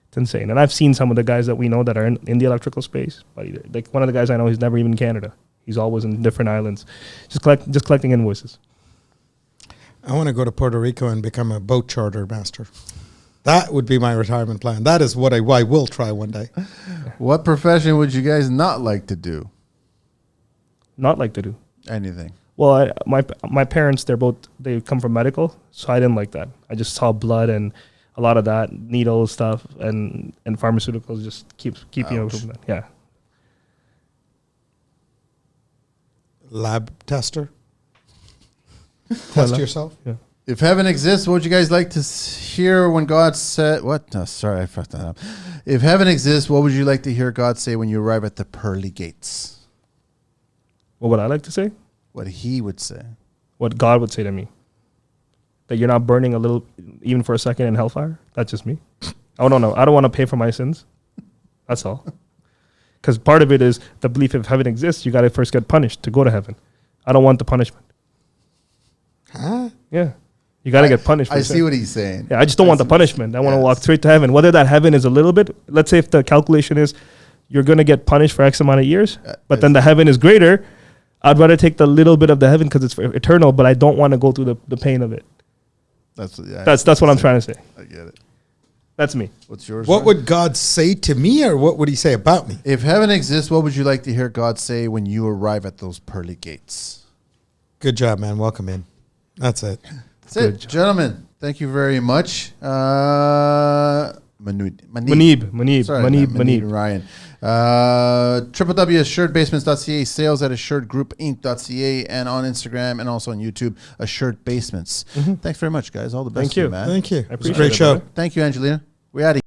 it's insane. And I've seen some of the guys that we know that are in the electrical space. But like one of the guys I know, he's never even in Canada. He's always in different islands, just collecting invoices. I want to go to Puerto Rico and become a boat charter master. That would be my retirement plan. That is what I will try one day. What profession would you guys not like to do? Not like to do. Anything. Well, my parents, they come from medical, so I didn't like that. I just saw blood and a lot of that, needle stuff and pharmaceuticals just keep you away from that. Yeah. Lab tester. Test yourself. Yeah. If heaven exists, what would you guys like to hear when God said... What? No, sorry, I fucked that up. If heaven exists, what would you like to hear God say when you arrive at the pearly gates? What would I like to say? What he would say. What God would say to me. That you're not burning a little, even for a second, in hellfire? That's just me. I don't know. I don't want to pay for my sins. That's all. Because part of it is the belief if heaven exists, you got to first get punished to go to heaven. I don't want the punishment. Huh? Yeah. You got to get punished. I see what he's saying. Yeah, I just don't want the punishment. I want to walk straight to heaven. Whether that heaven is a little bit, let's say if the calculation is you're going to get punished for X amount of years, but then the heaven is greater, I'd rather take the little bit of the heaven because it's eternal, but I don't want to go through the pain of it. That's what I'm trying to say. I get it. That's me. What's yours? What would God say to me, or what would he say about me? If heaven exists, what would you like to hear God say when you arrive at those pearly gates? Good job, man. Welcome in. That's it. That's it. Gentlemen, thank you very much. Maneeb. Ryan. www.assuredbasements.ca, sales@assuredgroupinc.ca, and on Instagram and also on YouTube, Assured Basements. Thanks very much, guys. All the best Thank to you, man. Thank you. I It was a appreciate great it, show. brother. Thank you, Angelina. We're out of here.